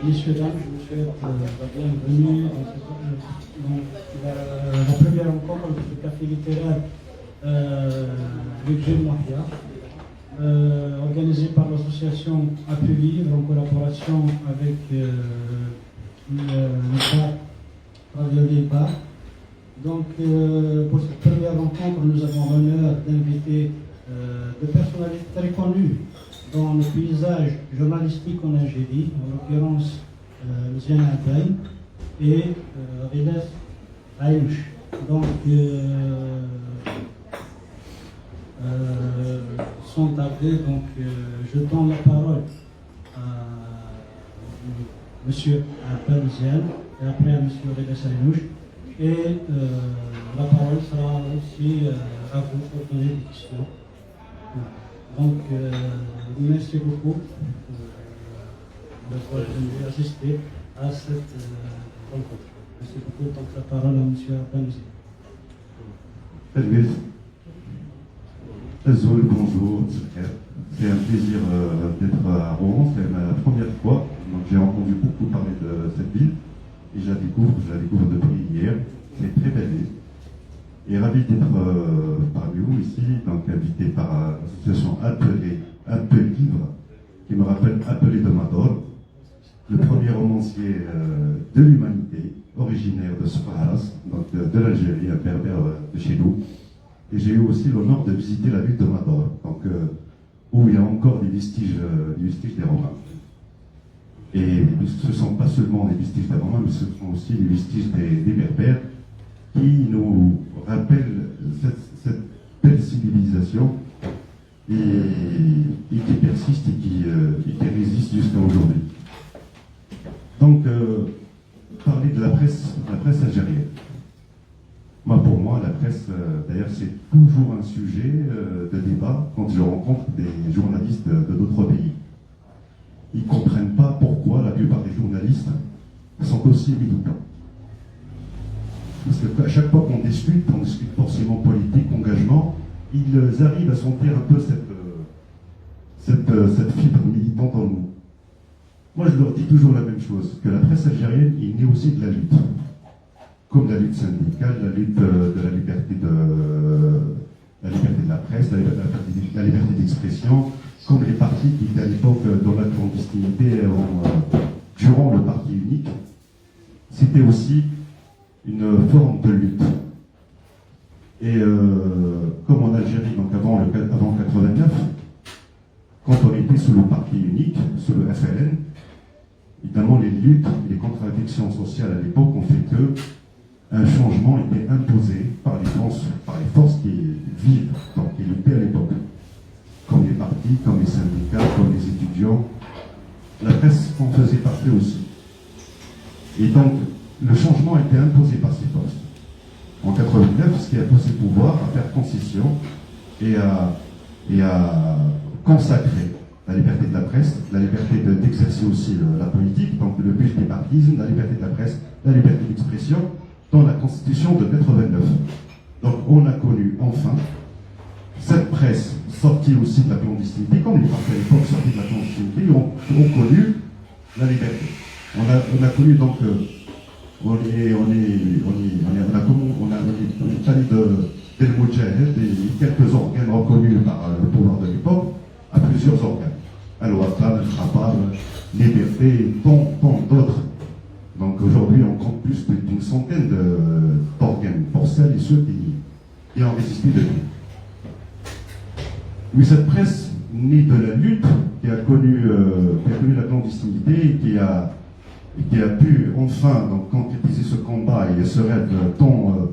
Messieurs, dames, je vous souhaite la bienvenue dans la première rencontre du café littéraire Luc Mahia, organisée par l'association A pu vivre en collaboration avec l'État Radio Lipa. Donc, pour cette première rencontre, nous avons l'honneur d'inviter des personnalités très connues dans le paysage journalistique en Algérie, en l'occurrence Ziana Abdaï et Riles Aïlouch. Donc, sans tarder, donc, je donne la parole à M. Abdel Ziane et après à M. Riles Aïlouch. Et la parole sera aussi à vous pour poser des questions. Donc, merci beaucoup d'avoir venu assister à cette rencontre. Merci beaucoup. Donc, la parole à M. Abdel. Bonjour, c'est un plaisir d'être à Rouen, c'est ma première fois. Donc, j'ai entendu beaucoup parler de cette ville et je la découvre depuis hier. C'est très belle ville. Et ravi d'être parmi vous ici, donc invité par l'association Appel Livre, qui me rappelle Appelé de Mador, le premier romancier de l'humanité, originaire de Sfaras, donc de l'Algérie, un berbère de chez nous. Et j'ai eu aussi l'honneur de visiter la ville de Mador, donc, où il y a encore des vestiges des Romains. Et ce ne sont pas seulement des vestiges des Romains, mais ce sont aussi des vestiges des Berbères, qui nous rappellent cette belle civilisation et qui persiste et qui résiste jusqu'à aujourd'hui. Donc, parler de la presse algérienne. Pour moi, la presse, d'ailleurs, c'est toujours un sujet de débat quand je rencontre des journalistes de d'autres pays. Ils ne comprennent pas pourquoi la plupart des journalistes sont aussi militants. Parce qu'à chaque fois qu'on discute forcément politique, engagement, ils arrivent à sentir un peu cette fibre militante en nous. Moi, je leur dis toujours la même chose, que la presse algérienne est née aussi de la lutte. Comme la lutte syndicale, la lutte de la liberté de la presse, la liberté d'expression, comme les partis qui étaient à l'époque dans la clandestinité durant le parti unique. C'était aussi une forme de lutte. Et comme en Algérie, donc avant 89, quand on était sous le parti unique, sous le FLN, évidemment les luttes, les contradictions sociales à l'époque ont fait que un changement était imposé par les forces qui vivent, donc qui luttaient à l'époque, comme les partis, comme les syndicats, comme les étudiants. La presse en faisait partie aussi. Et donc, le changement a été imposé par ces forces. En 89, ce qui a poussé le pouvoir à faire concession et à consacrer la liberté de la presse, la liberté d'exercer aussi la politique, donc le multipartisme, la liberté de la presse, la liberté d'expression, dans la Constitution de 89. Donc on a connu enfin cette presse sortie aussi de la clandestinité, comme les partis à l'époque sortis de la clandestinité, ont connu la liberté. On a connu donc on est allé d'El Moudjahed et quelques organes reconnus par le pouvoir de l'époque à plusieurs organes. Al-Watan, Al-Khabar, Liberté, et tant d'autres. Donc aujourd'hui, on compte plus d'une centaine d'organes pour celles et ceux qui ont résisté depuis. Oui, cette presse née de la lutte, qui a connu la clandestinité et qui a pu enfin donc, concrétiser ce combat et ce rêve tant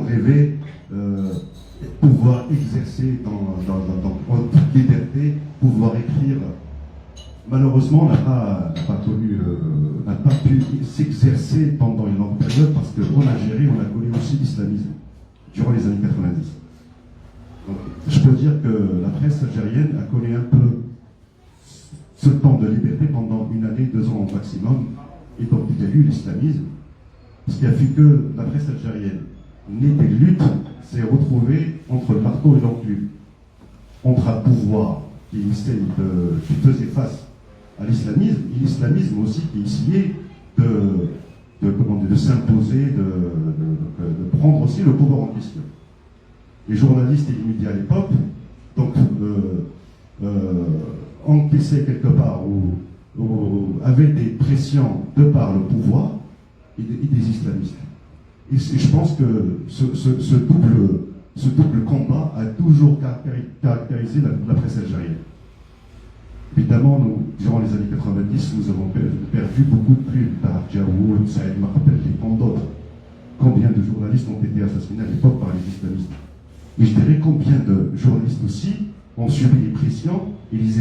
rêvé, pouvoir exercer dans toute liberté, pouvoir écrire. Malheureusement, on n'a pas pu s'exercer pendant une longue période parce qu'en Algérie, on a connu aussi l'islamisme durant les années 90. Donc, je peux dire que la presse algérienne a connu un peu ce temps de liberté pendant une année, 2 ans au maximum, et donc il y a eu l'islamisme, ce qui a fait que la presse algérienne, née des luttes, s'est retrouvée entre le marteau et l'enclume, entre un pouvoir qui faisait face à l'islamisme, et l'islamisme aussi qui essayait de s'imposer, de prendre aussi le pouvoir en question. Les journalistes et les médias à l'époque, donc, encaissaient quelque part ou avaient des pressions de par le pouvoir et des islamistes. Et je pense que ce double combat a toujours caractérisé la presse algérienne. Évidemment, durant les années 90, nous avons perdu beaucoup de plumes par Djaoud, Saïd Marpel et tant d'autres. Combien de journalistes ont été assassinés à l'époque par les islamistes? Et je dirais combien de journalistes aussi ont subi les pressions et les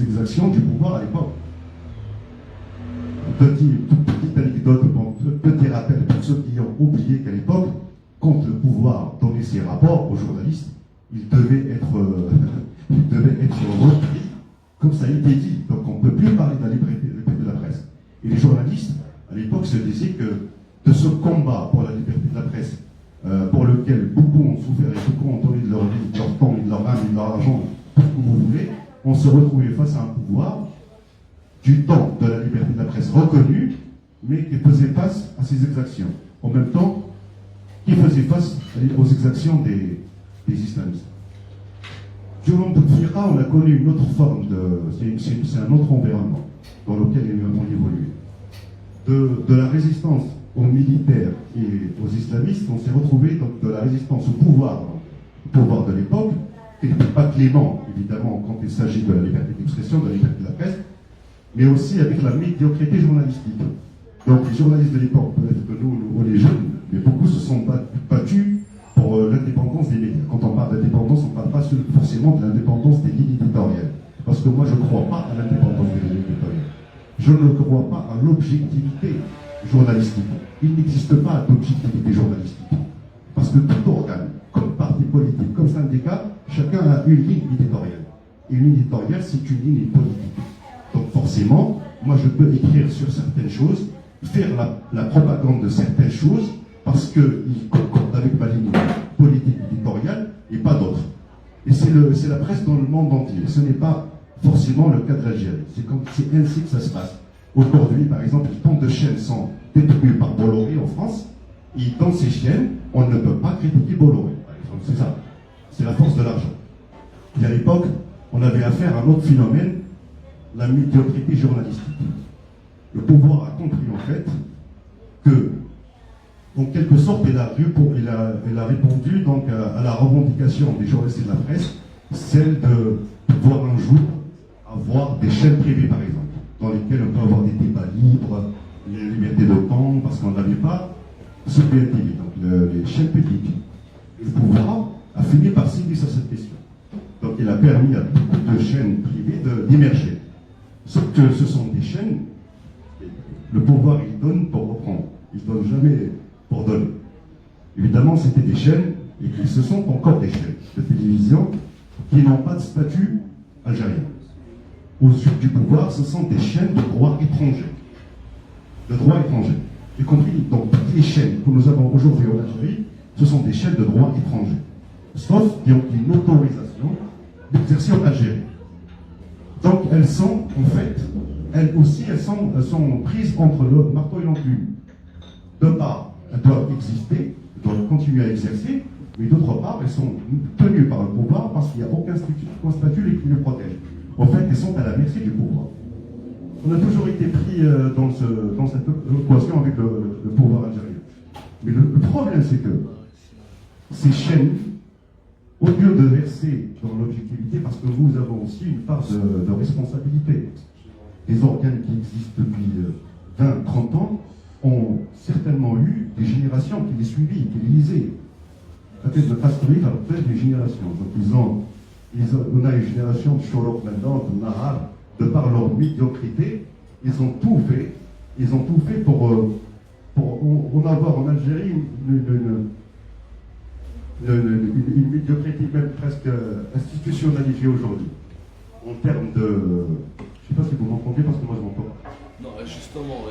exactions du pouvoir à l'époque. Petite anecdote, petit rappel pour ceux qui ont oublié qu'à l'époque, quand le pouvoir donnait ses rapports aux journalistes, il devait être repris, comme ça a été dit. Donc on ne peut plus parler de la liberté de la presse. Et les journalistes, à l'époque, se disaient que de ce combat pour la liberté de la presse, pour lequel beaucoup ont souffert et beaucoup ont donné de leur vie, de leur temps, de leur âme, de leur argent, tout ce que vous voulez, on se retrouvait face à un pouvoir du temps de la liberté de la presse reconnue, mais qui faisait face à ses exactions. En même temps, qui faisait face aux exactions des islamistes. Durant Bouteflika, on a connu une autre forme c'est un autre environnement dans lequel on évoluait. De la résistance aux militaires et aux islamistes, on s'est retrouvé de la résistance au pouvoir de l'époque, qui n'était pas clément, évidemment, quand il s'agit de la liberté d'expression, de la liberté de la presse, mais aussi avec la médiocrité journalistique. Donc les journalistes de l'époque, peut-être que nous, les jeunes, mais beaucoup se sont battus pour l'indépendance des médias. Quand on parle d'indépendance, on ne parle pas forcément de l'indépendance des lignes éditoriales. Parce que moi, je ne crois pas à l'indépendance des lignes éditoriales. Je ne crois pas à l'objectivité journalistique. Il n'existe pas d'objectivité journalistique. Parce que tout organe, comme parti politique, comme syndicat, chacun a une ligne éditoriale. Et une ligne éditoriale, c'est une ligne politique. Donc forcément, moi je peux écrire sur certaines choses, faire la propagande de certaines choses, parce qu'ils concordent avec ma ligne politique éditoriale et pas d'autres. Et c'est la presse dans le monde entier. Ce n'est pas forcément le cas de l'Algérie. C'est ainsi que ça se passe. Aujourd'hui, par exemple, tant de chaînes sont détenues par Bolloré en France, et dans ces chaînes, on ne peut pas critiquer Bolloré. C'est ça. C'est la force de l'argent. Et à l'époque, on avait affaire à un autre phénomène, la médiocrité journalistique. Le pouvoir a compris en fait que, en quelque sorte, il a répondu donc à la revendication des journalistes et de la presse, celle de pouvoir un jour avoir des chaînes privées, par exemple, dans lesquelles on peut avoir des débats libres, les libertés de temps, parce qu'on n'avait pas ce PNTV, donc les chaînes publiques. Le pouvoir a fini par céder sur cette question. Donc il a permis à beaucoup de chaînes privées d'émerger. Sauf que ce sont des chaînes, le pouvoir il donne pour reprendre, il ne donne jamais pour donner. Évidemment, c'était des chaînes, et ce sont encore des chaînes de télévision qui n'ont pas de statut algérien. Aux yeux du pouvoir, ce sont des chaînes de droit étranger. De droit étranger. Y compris dans toutes les chaînes que nous avons aujourd'hui en Algérie, ce sont des chaînes de droit étranger. Sauf qui ont une autorisation d'exercer en Algérie. Donc elles sont, en fait, elles aussi, elles sont prises entre le marteau et l'enclume. De part, elles doivent exister, elles doivent continuer à exercer, mais d'autre part, elles sont tenues par le pouvoir parce qu'il n'y a aucun statut qui les protège. En fait, elles sont à la merci du pouvoir. On a toujours été pris dans cette équation avec le pouvoir algérien. Mais le problème, c'est que ces chaînes, au lieu de verser dans l'objectivité, parce que nous avons aussi une part de responsabilité. Les organes qui existent depuis 20, 30 ans ont certainement eu des générations qui les suivaient, qui les lisaient. Peut-être de construire peut-être des générations. Donc on a une génération de Chorok maintenant, de Nahar, de par leur médiocrité, ils ont tout fait pour en avoir en Algérie une médiocrité même presque institutionnalisée aujourd'hui. En termes de... Je ne sais pas si vous m'entendez parce que moi je m'entends pas. Non, justement, on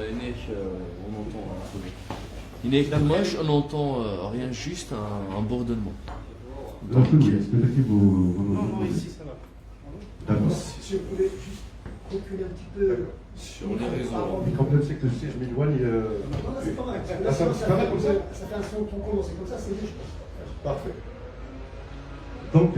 entend un peu. On entend rien, juste un bourdonnement. Donc, oui, est-ce que vous... Non, ici ça va. D'accord. Si je voulais juste reculer un petit peu. Sur les réseaux. Le problème, c'est que je m'éloigne. Non, c'est pas mal. Là, ça ça va comme ça? fait un son ton comment c'est comme ça, c'est mieux, je pense. Parfait. Donc,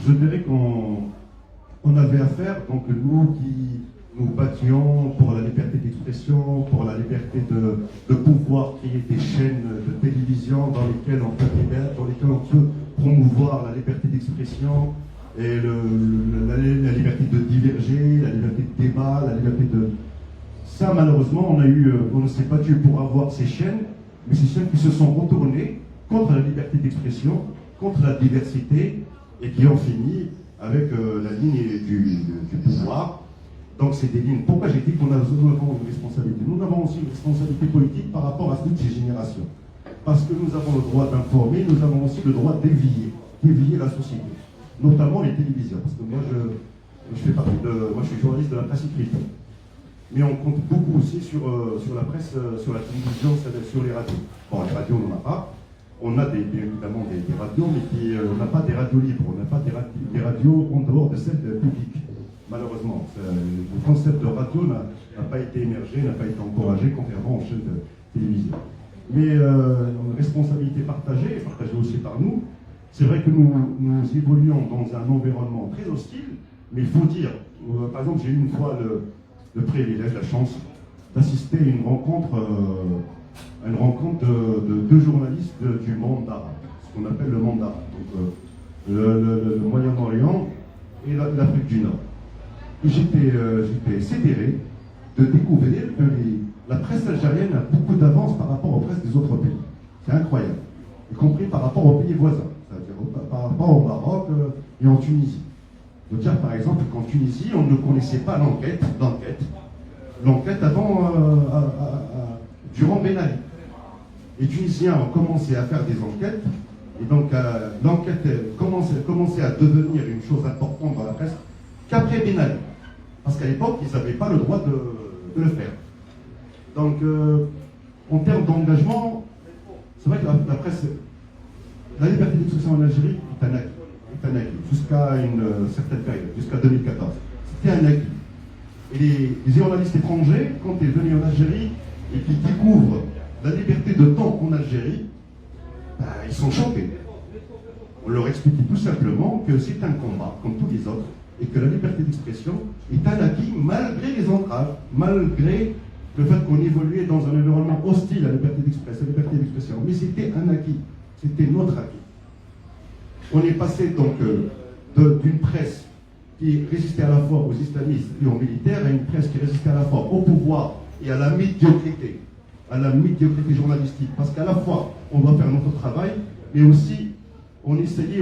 je dirais qu'on avait affaire, donc nous qui nous battions pour la liberté d'expression, pour la liberté de pouvoir créer des chaînes de télévision dans lesquelles on peut débattre, dans lesquelles on peut promouvoir la liberté d'expression et la liberté de diverger, la liberté de débat, la liberté de... Ça, malheureusement, on s'est battu pour avoir ces chaînes, mais ces chaînes qui se sont retournées contre la liberté d'expression, contre la diversité, et qui ont fini avec la ligne du pouvoir. Donc c'est des lignes. Pourquoi j'ai dit qu'on a une responsabilité? Nous avons aussi une responsabilité politique par rapport à toutes ces générations. Parce que nous avons le droit d'informer, nous avons aussi le droit d'éveiller la société, notamment les télévisions. Parce que moi, je fais partie moi, je suis journaliste de la presse écrite. Mais on compte beaucoup aussi sur la presse, sur la télévision, sur les radios. Bon, les radios, on n'en a pas. On a bien évidemment des radios, mais on n'a pas des radios libres. On n'a pas des radios en dehors de celles publiques. Malheureusement, le concept de radio n'a pas été émergé, n'a pas été encouragé, contrairement aux chaînes de télévision. Mais une responsabilité partagée aussi par nous. C'est vrai que nous évoluons dans un environnement très hostile, mais il faut dire, par exemple, j'ai eu une fois le privilège, la chance d'assister à une rencontre de deux journalistes du monde arabe, ce qu'on appelle le monde arabe, donc le Moyen-Orient et l'Afrique du Nord. Et j'étais sidéré de découvrir que la presse algérienne a beaucoup d'avance par rapport aux presses des autres pays. C'est incroyable, y compris par rapport aux pays voisins, c'est-à-dire par rapport au Maroc et en Tunisie. Je veux dire par exemple qu'en Tunisie, on ne connaissait pas l'enquête avant, durant Ben Ali. Les Tunisiens ont commencé à faire des enquêtes, et donc l'enquête commençait à devenir une chose importante dans la presse qu'après Ben Ali. Parce qu'à l'époque, ils n'avaient pas le droit de le faire. Donc, en termes d'engagement, c'est vrai que la presse, la liberté d'expression en Algérie est un acquis, jusqu'à une certaine période, jusqu'à 2014. C'était un acquis. Et les journalistes étrangers, quand ils venaient en Algérie et qu'ils découvrent la liberté de temps en Algérie, ils sont choqués. On leur expliquait tout simplement que c'est un combat, comme tous les autres, et que la liberté d'expression est un acquis malgré les entraves, malgré le fait qu'on évoluait dans un environnement hostile à la liberté d'expression. Mais c'était un acquis, c'était notre acquis. On est passé donc d'une presse qui résistait à la fois aux islamistes et aux militaires à une presse qui résistait à la fois au pouvoir et à la médiocrité journalistique. Parce qu'à la fois, on doit faire notre travail, mais aussi, on essayait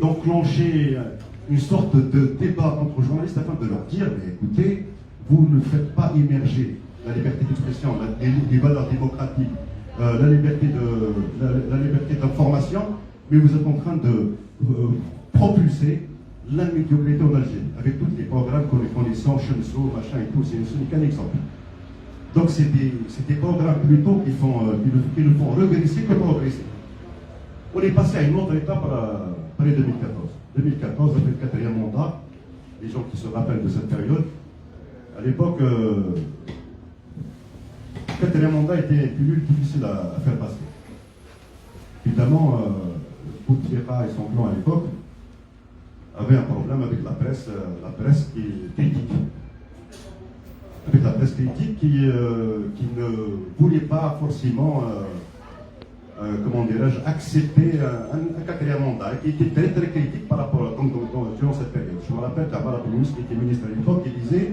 d'enclencher une sorte de débat entre journalistes afin de leur dire, mais écoutez, vous ne faites pas émerger la liberté d'expression, les valeurs démocratiques, la liberté d'information, mais vous êtes en train de propulser la médiocrité en Algérie, avec tous les programmes que nous connaissons, Chemso, machin et tout, ce n'est qu'un exemple. Donc c'est des programmes plutôt qui nous font regresser que progresser. On est passé à une autre étape après 2014. 2014, après le quatrième mandat, les gens qui se rappellent de cette période, à l'époque, le quatrième mandat était une pilule difficile à faire passer. Évidemment, Bouteflika et son plan à l'époque avaient un problème avec la presse critique. Avec la presse critique qui ne voulait pas forcément accepter un quatrième mandat, qui était très très critique par rapport durant cette période. Je me rappelle qu'Amar Abdelouis, qui était ministre à l'époque, il disait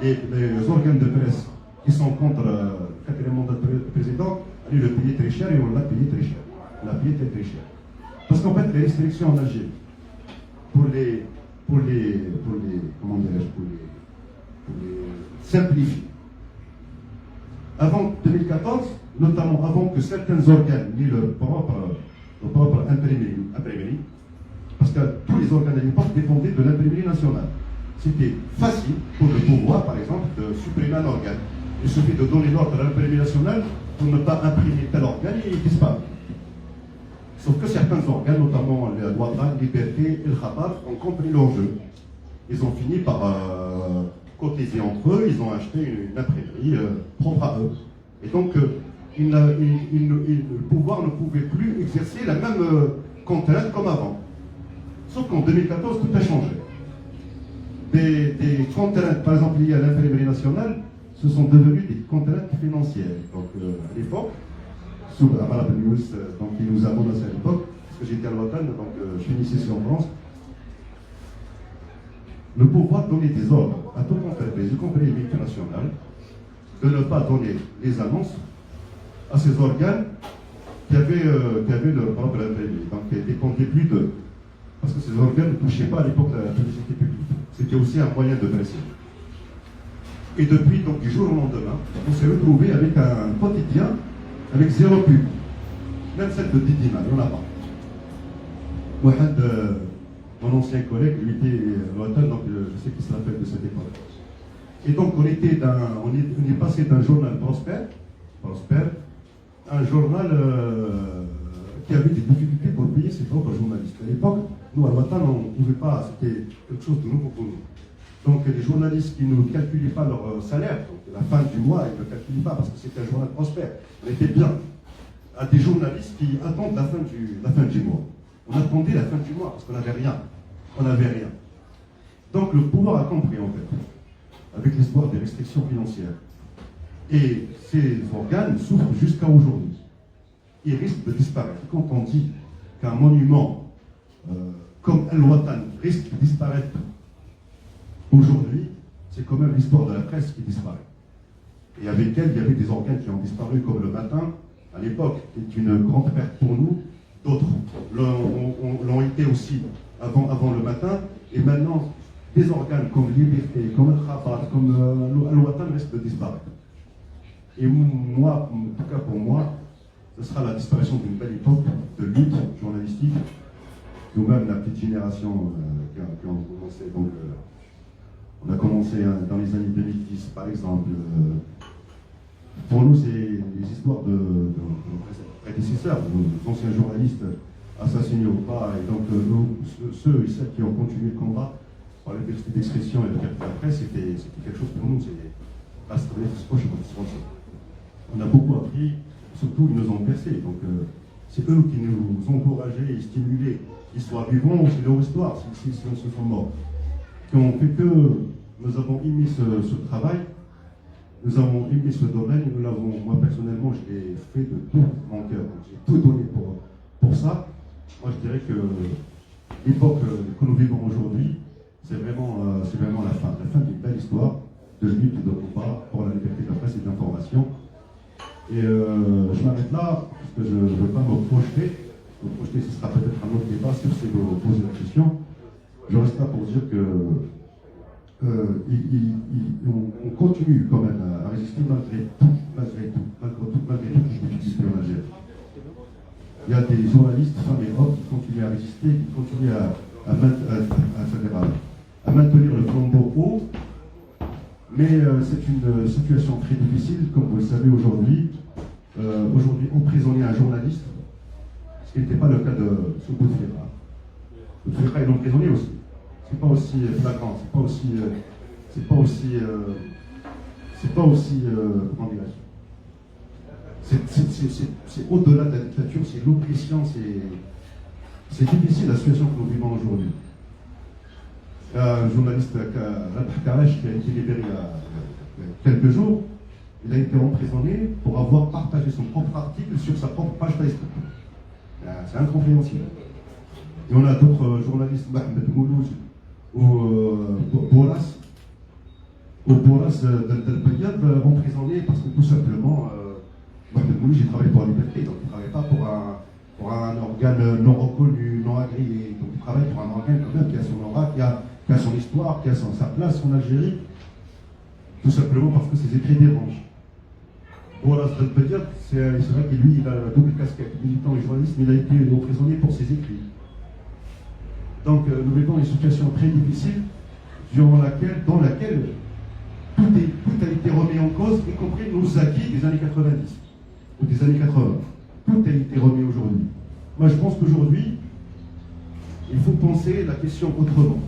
les organes de presse qui sont contre le quatrième mandat de président, allaient le payer très cher et on l'a payé très cher. On l'a payé très cher. Parce qu'en fait, les restrictions en Algérie, pour les simplifier. Avant 2014, notamment avant que certains organes n'aient leur propre imprimerie, parce que tous les organes à l'époque dépendaient de l'imprimerie nationale. C'était facile pour le pouvoir, par exemple, de supprimer un organe. Il suffit de donner l'ordre à l'imprimerie nationale pour ne pas imprimer tel organe et il disparaît. Sauf que certains organes, notamment la Ouattara, Liberté et le Khabar, ont compris l'enjeu ils ont fini par cotiser entre eux, ils ont acheté une imprimerie propre à eux. Et donc, le pouvoir ne pouvait plus exercer la même contrainte comme avant. Sauf qu'en 2014, tout a changé. Des contraintes, par exemple, liées à l'imprimerie nationale, ce sont devenues des contraintes financières. Donc, à l'époque, sous Amal Ben Yous, donc il nous a menacé à l'époque, parce que j'étais à l'OTAN, donc je finissais ici en France. Le pouvoir donnait des ordres à toute entreprise, y compris les multinationales, de ne pas donner les annonces à ces organes qui avaient leur propre imprimerie, donc qui dépendaient plus d'eux. Parce que ces organes ne touchaient pas à l'époque la publicité publique. C'était aussi un moyen de pression. Et depuis, donc, du jour au lendemain, on s'est retrouvé avec un quotidien avec zéro pub. Même celle de Didina, il n'y en a pas. Mohamed, mon ancien collègue, lui était à l'OTAN, donc je sais qu'il se rappelle de cette époque. Et donc on est passé d'un journal prospère, à un journal qui avait des difficultés pour payer ses propres journalistes. À l'époque, nous à l'OTAN, on ne pouvait pas, c'était quelque chose de nouveau pour nous. Donc les journalistes qui ne calculaient pas leur salaire, donc la fin du mois, ils ne calculaient pas parce que c'était un journal prospère. On était bien à des journalistes qui attendent la fin du mois. On attendait la fin du mois parce qu'on n'avait rien. On n'avait rien. Donc le pouvoir a compris en fait, avec l'espoir des restrictions financières. Et ces organes souffrent jusqu'à aujourd'hui. Ils risquent de disparaître. Quand on dit qu'un monument comme El-Watan risque de disparaître aujourd'hui, c'est quand même l'histoire de la presse qui disparaît. Et avec elle, il y avait des organes qui ont disparu, comme le Matin, à l'époque, qui est une grande perte pour nous. D'autres l'ont été aussi avant le Matin. Et maintenant, des organes comme Liberté, comme Al-Khabar, comme Al-Watan risquent de disparaître. Et moi, en tout cas pour moi, ce sera la disparition d'une belle époque de lutte journalistique. Nous-mêmes, la petite génération qui ont commencé, donc, on a commencé dans les années 2010, par exemple. Pour nous, c'est les histoires de nos prédécesseurs, de nos anciens journalistes assassinés ou pas. Et donc, ceux et celles qui ont continué le combat par la liberté d'expression et la liberté de la presse, c'était quelque chose pour nous. On a beaucoup appris, surtout ils nous ont percé. Donc, c'est eux qui nous encourageaient et stimulaient. Qu'ils soient vivants, c'est leur histoire, s'ils se sont morts. Qui ont fait que nous avons émis ce travail, nous avons émis ce domaine, et nous l'avons, moi personnellement, je l'ai fait de tout mon cœur. J'ai tout donné pour ça. Moi, je dirais que l'époque que nous vivons aujourd'hui, c'est vraiment la fin d'une belle histoire de lutte et de combat pour la liberté de la presse et de l'information. Et je m'arrête là, parce que je ne veux pas me projeter. Me projeter, ce sera peut-être un autre débat si vous posez la question. Je reste là pour dire que on continue quand même à résister malgré toutes les difficultés en Algérie. Il y a des journalistes, femmes et hommes, qui continuent à résister, qui continuent à maintenir le flambeau haut. Mais c'est une situation très difficile, comme vous le savez aujourd'hui. Aujourd'hui, emprisonner un journaliste, ce qui n'était pas le cas de ce Bouteflika. Bouteflika est emprisonné aussi. C'est pas aussi flagrant, comment dirais-je, c'est au-delà de la dictature, c'est l'oppression, c'est difficile la situation que nous vivons aujourd'hui. Il y a un journaliste, Rabah Karash, qui a été libéré il y a quelques jours. Il a été emprisonné pour avoir partagé son propre article sur sa propre page Facebook. C'est incompréhensible. Et on a d'autres journalistes, Mohamed Mouloud ou Boras d'Al-Bayad, emprisonnés parce que tout simplement, Mohamed Mouloud, il travaille pour la liberté, donc il ne travaille pas pour un organe non reconnu, non agréé. Donc il travaille pour un organe quand même qui a son aura, qui a son histoire, qui a sa place en Algérie, tout simplement parce que ses écrits dérangent. Boras d'Al-Bayad, c'est vrai que lui, il a la double casquette, militant et journaliste, mais il a été emprisonné pour ses écrits. Donc nous vivons une situation très difficile dans laquelle tout a été remis en cause, y compris nos acquis des années 90 ou des années 80. Tout a été remis aujourd'hui. Moi je pense qu'aujourd'hui, il faut penser la question autrement.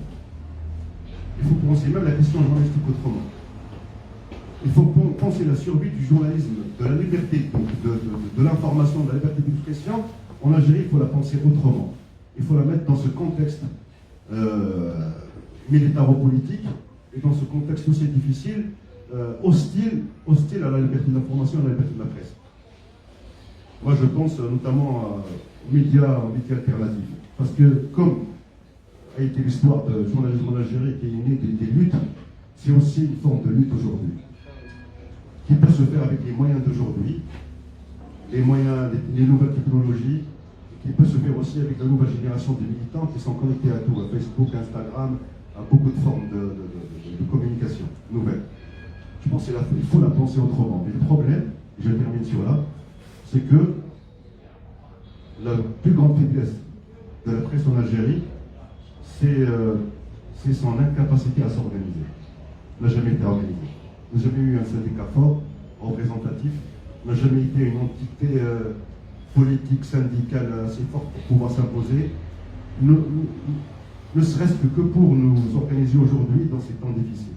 Il faut penser même la question journalistique autrement. Il faut penser la survie du journalisme, de la liberté, donc de l'information, de la liberté d'expression. En Algérie, il faut la penser autrement. Il faut la mettre dans ce contexte militaro-politique et dans ce contexte aussi difficile, hostile à la liberté d'information et à la liberté de la presse. Moi, je pense notamment aux médias alternatifs. Parce que, comme a été l'histoire du journalisme en Algérie qui est née des luttes, c'est aussi une forme de lutte aujourd'hui, qui peut se faire avec les moyens d'aujourd'hui, les nouvelles technologies, qui peut se faire aussi avec la nouvelle génération de militants qui sont connectés à tout, à Facebook, Instagram, à beaucoup de formes de communication nouvelles. Je pense qu'il faut la penser autrement. Mais le problème, et je termine sur là, c'est que la plus grande faiblesse de la presse en Algérie, c'est son incapacité à s'organiser. Elle n'a jamais été organisée. Elle n'a jamais eu un syndicat fort, représentatif. Elle n'a jamais été une entité politique, syndicale assez forte pour pouvoir s'imposer. Ne serait-ce que pour nous organiser aujourd'hui dans ces temps difficiles.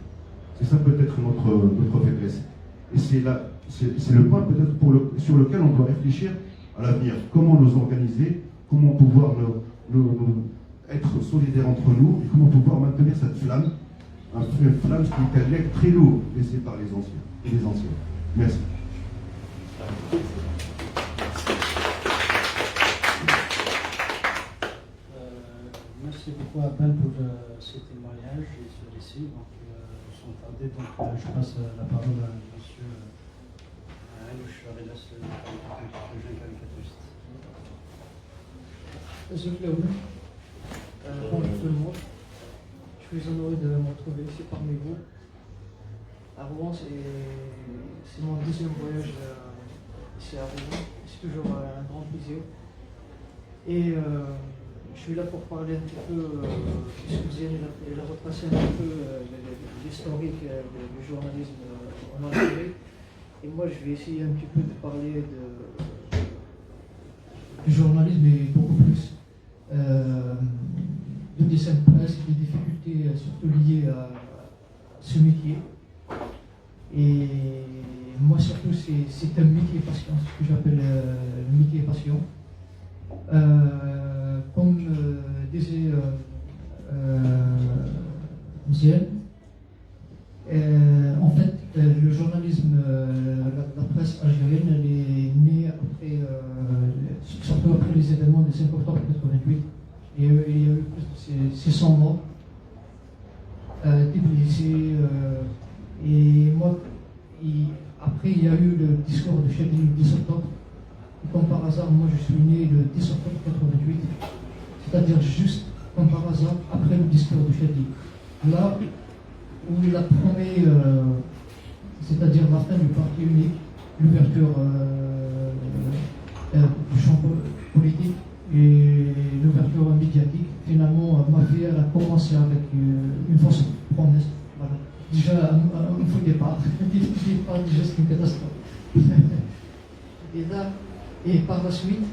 C'est ça peut-être notre faiblesse. Et c'est le point peut-être sur lequel on doit réfléchir à l'avenir. Comment nous organiser, comment pouvoir être solidaires entre nous et comment pouvoir maintenir cette flamme, une flamme qui est un legs très lourd laissé par les anciens et les anciens. Merci. Merci beaucoup à Ben pour ce témoignage et ce récit. Donc, sans tarder, je passe la parole à M. Alouche Relas, le jeune caricaturiste. Bonjour tout le monde. Je suis honoré de me retrouver ici parmi vous. À Rouen, c'est mon deuxième voyage ici à Rouen. C'est toujours un grand plaisir. Et je suis là pour parler un petit peu, puisque Ziane a retracé un petit peu l'historique du journalisme en Algérie. Et moi, je vais essayer un petit peu de parler du journalisme et beaucoup plus de dessin de presse, des difficultés surtout liées à ce métier. Et moi surtout c'est un métier passion, ce que j'appelle le métier passion. Comme disait Ziel, en fait le journalisme, la presse algérienne, elle est née après, surtout après les événements du 5 octobre 88. Il y a eu plus de 600 morts, des blessés, et moi, après il y a eu le discours de Chadli le 10 octobre, et comme par hasard, moi je suis né le 10 octobre 88, c'est-à-dire juste comme par hasard après le discours de Chadli. Là où il a promis, c'est-à-dire la fin du parti unique, l'ouverture du champ politique et l'ouverture médiatique, finalement, ma vie elle a commencé avec une fausse promesse. Voilà. Déjà, un faux départ. Déjà, c'est une catastrophe. Et là, et par la suite,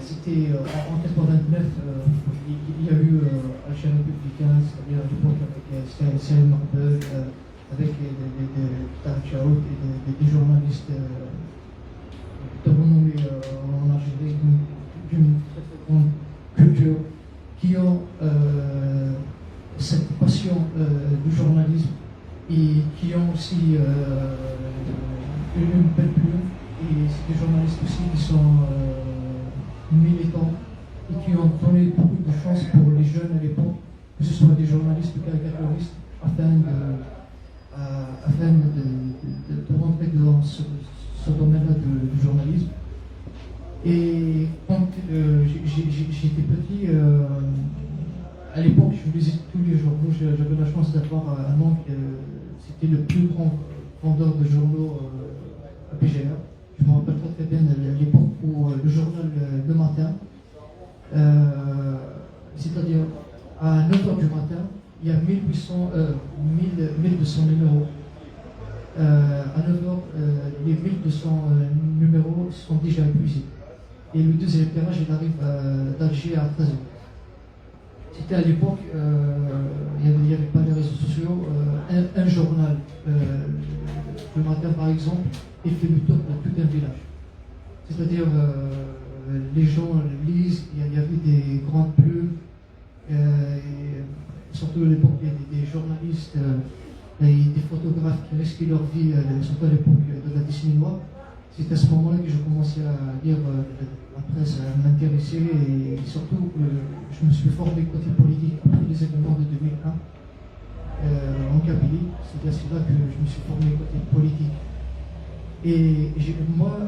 c'était en 89, il y a eu la chaîne républicaine, c'est-à-dire à l'époque avec Saïd Marbel, avec des Tarchaout et des journalistes de renommée en Algérie, d'une très très grande culture, qui ont cette passion du journalisme et qui ont aussi une belle plume. Et c'est des journalistes aussi qui sont militants et qui ont donné beaucoup de chance pour les jeunes à l'époque, que ce soit des journalistes ou caricaturistes, afin de rentrer dans ce domaine-là du journalisme. Et quand j'étais petit, à l'époque, je lisais tous les journaux. J'avais la chance d'avoir un oncle, c'était le plus grand vendeur de journaux à PGA. Je me rappelle très bien à l'époque où le journal le matin, c'est-à-dire à 9h du matin, il y a 1200 numéros. À 9h, les 1200 numéros sont déjà épuisés. Et le deuxième tirage, il arrive d'Alger à 13h. c'était à l'époque, il n'y avait pas les réseaux sociaux, un journal, le matin par exemple, il fait le tour de tout un village. C'est-à-dire, les gens lisent, il y avait des grandes plumes, et surtout à l'époque, il y avait des journalistes et des photographes qui risquaient leur vie, surtout à l'époque de la décennie noire. C'est à ce moment-là que j'ai commencé à lire la presse, à m'intéresser, et surtout je me suis formé côté politique après les événements de 2001 en Kabylie. C'est à cela que je me suis formé côté politique. Et moi,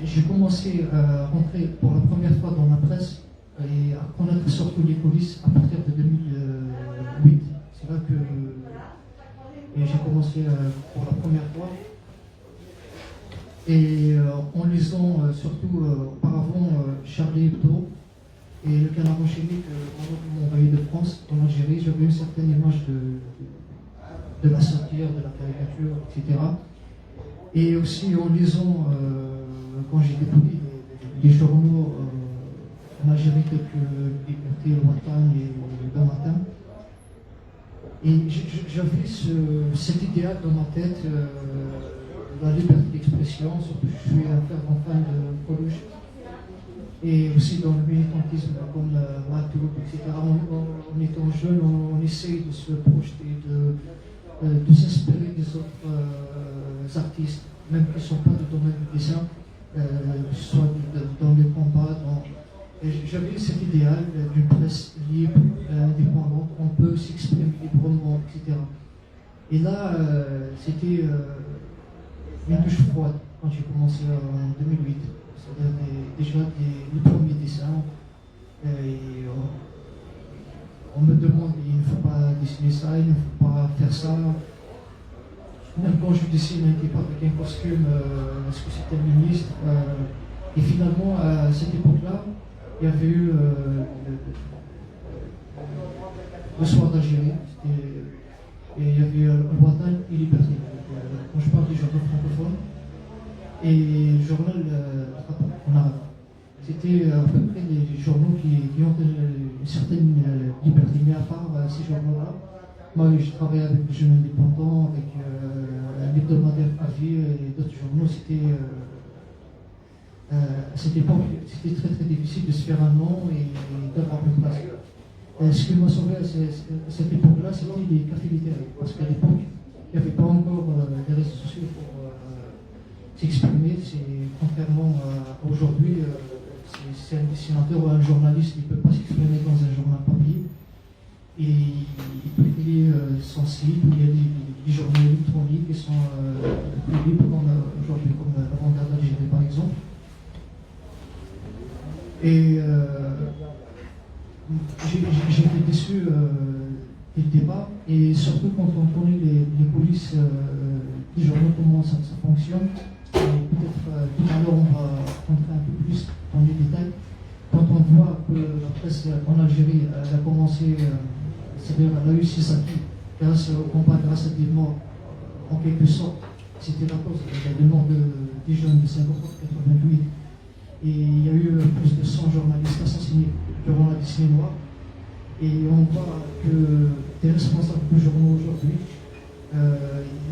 j'ai commencé à rentrer pour la première fois dans la presse et à connaître surtout les coulisses à partir de 2008. C'est là que j'ai commencé pour la première fois. Et en lisant surtout auparavant Charlie Hebdo et le Canard enchaîné qu'on envoyé de France en Algérie, j'avais une certaine image de la satire, de la caricature, etc. Et aussi en lisant, quand j'ai découvert les journaux en Algérie tels que Liberté, Le Watan et Le Matin, et j'avais cet idéal dans ma tête, la liberté d'expression, surtout je suis un fervent fan de Coluche, et aussi dans le militantisme comme Matoub, etc. En étant jeune, on essaye de se projeter, de s'inspirer des autres artistes, même qui ne sont pas du domaine du dessin, soit dans les combats. Et j'avais cet idéal d'une presse libre, indépendante, on peut s'exprimer librement, etc. Et là, c'était une douche froide quand j'ai commencé en 2008. C'est-à-dire déjà les premiers dessins. Et on me demande, il ne faut pas dessiner ça, il ne faut pas faire ça. Même quand je dessine un type avec un costume, est-ce que c'était un ministre et finalement, à cette époque-là, il y avait eu le soir d'Algérie, et il y avait Le Watan et Liberté. Quand je parle des journaux francophones, et le journal en arabe. C'était à peu près les journaux qui ont une certaine liberté. Mais à part ces journaux-là, moi je travaillais avec des jeunes indépendants, avec l'hebdomadaire Avis et d'autres journaux. À cette époque, c'était très très difficile de se faire un nom et d'avoir une place. Ce qui m'a sauvé à cette époque-là, c'était les cafés littéraires. Parce qu'à l'époque, il n'y avait pas encore des réseaux sociaux pour s'exprimer. Contrairement à aujourd'hui, c'est un dessinateur ou un journaliste, il ne peut pas s'exprimer dans un journal papier. Et il peut créer son site, où il y a des journaux électroniques qui sont plus libres aujourd'hui, comme l'Avant-Garde d'Algérie par exemple. Et j'ai été déçu des débats, et surtout quand on connaît les coulisses des journaux, comment ça fonctionne. Peut-être tout à l'heure on va rentrer un peu plus dans les détails. Quand on voit que la presse en Algérie a commencé, c'est-à-dire elle a eu ses acquis grâce au combat, grâce à des morts, en quelque sorte, c'était la cause. Il y a des morts des jeunes de 1988. Et il y a eu plus de 100 journalistes assassinés durant la décennie noire. Et on voit que des responsables de journaux aujourd'hui